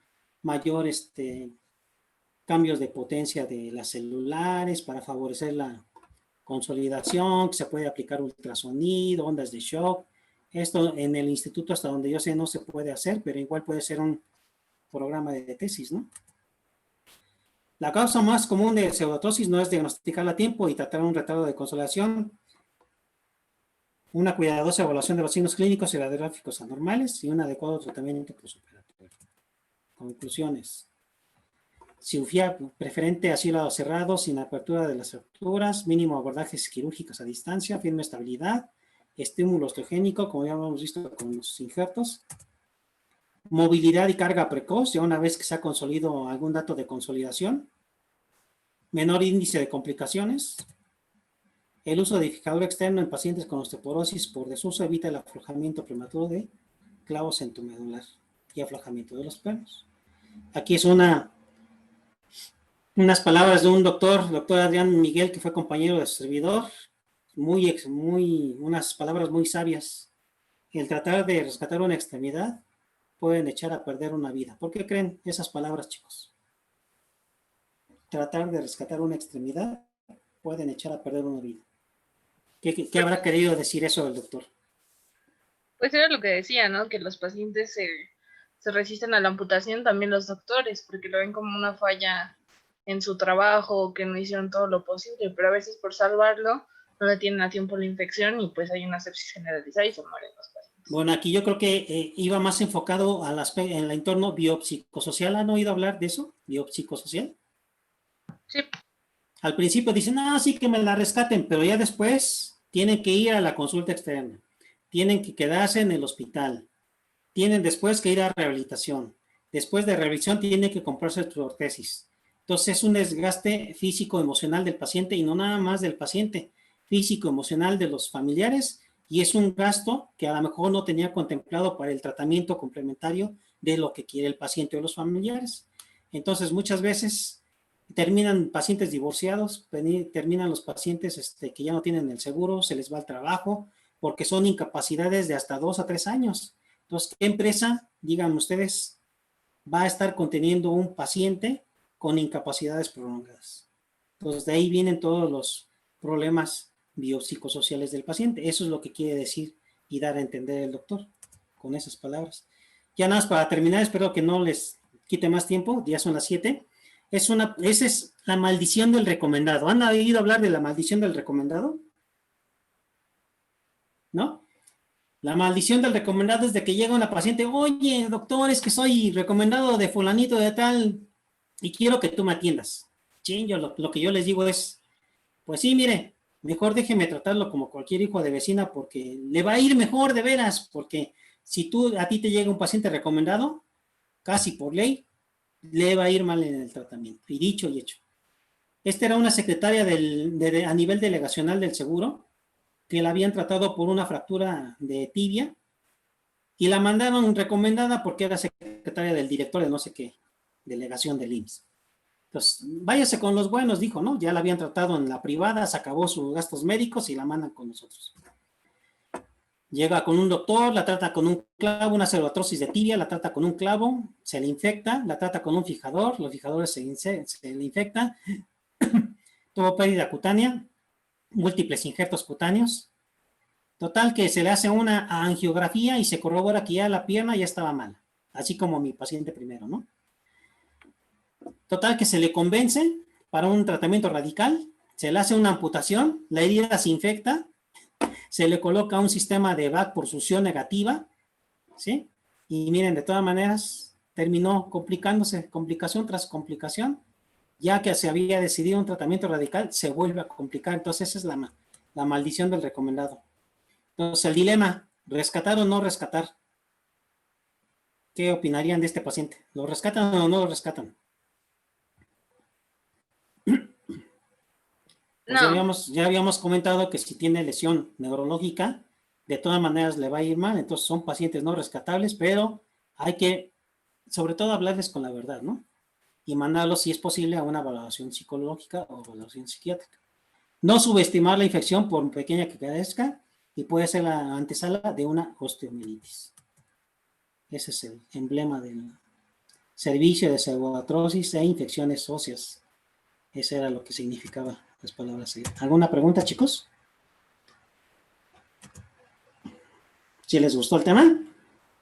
mayor cambios de potencia de las celulares para favorecer la consolidación, que se puede aplicar ultrasonido, ondas de shock. Esto en el instituto, hasta donde yo sé, no se puede hacer, pero igual puede ser un programa de tesis, ¿no? La causa más común de pseudoartrosis no es diagnosticarla a tiempo y tratar un retardo de consolidación, una cuidadosa evaluación de los signos clínicos y radiográficos anormales y un adecuado tratamiento postoperatorio. Conclusiones. Cirugía preferente a cielo cerrado, sin apertura de las fracturas, mínimo abordajes quirúrgicos a distancia, firme estabilidad, estímulo osteogénico, como ya hemos visto con los injertos, movilidad y carga precoz, ya una vez que se ha consolidado algún dato de consolidación, menor índice de complicaciones, el uso de fijador externo en pacientes con osteoporosis por desuso evita el aflojamiento prematuro de clavo centromedular y aflojamiento de los pernos. Aquí es unas palabras de un doctor Adrián Miguel, que fue compañero de su servidor, unas palabras muy sabias. El tratar de rescatar una extremidad pueden echar a perder una vida. ¿Por qué creen esas palabras, chicos? Tratar de rescatar una extremidad pueden echar a perder una vida. ¿Qué habrá querido decir eso el doctor? Pues era lo que decía, ¿no? Que los pacientes se resisten a la amputación, también los doctores, porque lo ven como una falla en su trabajo, que no hicieron todo lo posible, pero a veces por salvarlo no le tienen a tiempo la infección y pues hay una sepsis generalizada y se mueren los pacientes. Bueno, aquí yo creo que iba más enfocado en el entorno biopsicosocial. ¿Han oído hablar de eso? ¿Biopsicosocial? Sí. Al principio dicen, sí que me la rescaten, pero ya después tienen que ir a la consulta externa, tienen que quedarse en el hospital, tienen después que ir a rehabilitación, después de rehabilitación tienen que comprarse su ortesis. Entonces es un desgaste físico-emocional del paciente y no nada más del paciente, físico-emocional de los familiares, y es un gasto que a lo mejor no tenía contemplado para el tratamiento complementario de lo que quiere el paciente o los familiares. Entonces muchas veces terminan pacientes divorciados, terminan los pacientes que ya no tienen el seguro, se les va el trabajo, porque son incapacidades de hasta 2 a 3 años. Entonces, ¿qué empresa, digan ustedes, va a estar conteniendo un paciente con incapacidades prolongadas? Entonces, de ahí vienen todos los problemas biopsicosociales del paciente. Eso es lo que quiere decir y dar a entender el doctor con esas palabras. Ya nada más para terminar, espero que no les quite más tiempo, ya son las 7. Esa es la maldición del recomendado. ¿Han oído hablar de la maldición del recomendado? ¿No? La maldición del recomendado es de que llega una paciente, oye, doctor, es que soy recomendado de fulanito de tal y quiero que tú me atiendas. Sí, lo que yo les digo es, pues sí, mire, mejor déjeme tratarlo como cualquier hijo de vecina porque le va a ir mejor de veras, porque si a ti te llega un paciente recomendado, casi por ley, le va a ir mal en el tratamiento. Y dicho y hecho. Esta era una secretaria a nivel delegacional del seguro, que la habían tratado por una fractura de tibia, y la mandaron recomendada porque era secretaria del director de no sé qué, delegación del IMSS. Entonces, váyase con los buenos, dijo, ¿no? Ya la habían tratado en la privada, se acabó sus gastos médicos y la mandan con nosotros. Llega con un doctor, la trata con un clavo, una cervatrosis de tibia, la trata con un clavo, se le infecta, la trata con un fijador, los fijadores se le infectan, tuvo pérdida cutánea, múltiples injertos cutáneos. Total que se le hace una angiografía y se corrobora que ya la pierna ya estaba mal, así como mi paciente primero, ¿no? Total que se le convence para un tratamiento radical, se le hace una amputación, la herida se infecta, se le coloca un sistema de VAC por succión negativa, ¿sí? Y miren, de todas maneras, terminó complicándose, complicación tras complicación, ya que se había decidido un tratamiento radical, se vuelve a complicar. Entonces, esa es la maldición del recomendado. Entonces, el dilema, ¿rescatar o no rescatar? ¿Qué opinarían de este paciente? ¿Lo rescatan o no lo rescatan? Pues No. ya habíamos comentado que si tiene lesión neurológica, de todas maneras le va a ir mal, entonces son pacientes no rescatables, pero hay que, sobre todo, hablarles con la verdad, ¿no? Y mandarlos, si es posible, a una valoración psicológica o valoración psiquiátrica. No subestimar la infección por pequeña que parezca y puede ser la antesala de una osteomielitis. Ese es el emblema del servicio de pseudoartrosis e infecciones óseas. Eso era lo que significaba las palabras. ¿Alguna pregunta, chicos? ¿Si les gustó el tema?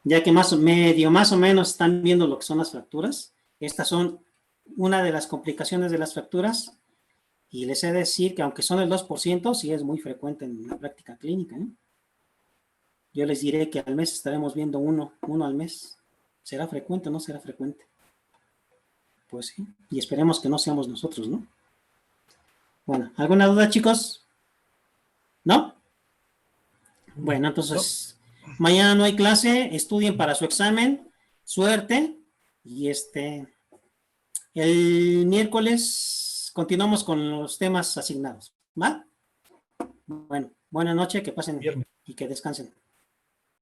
Ya que más o menos están viendo lo que son las fracturas. Estas son una de las complicaciones de las fracturas. Y les he de decir que aunque son el 2%, sí es muy frecuente en la práctica clínica, ¿eh? Yo les diré que al mes estaremos viendo uno al mes. ¿Será frecuente o no será frecuente? Pues sí. Y esperemos que no seamos nosotros, ¿no? Bueno, ¿alguna duda, chicos? ¿No? Bueno, entonces, mañana no hay clase, estudien para su examen, suerte, y el miércoles continuamos con los temas asignados, ¿va? Bueno, buena noche, que pasen y que descansen.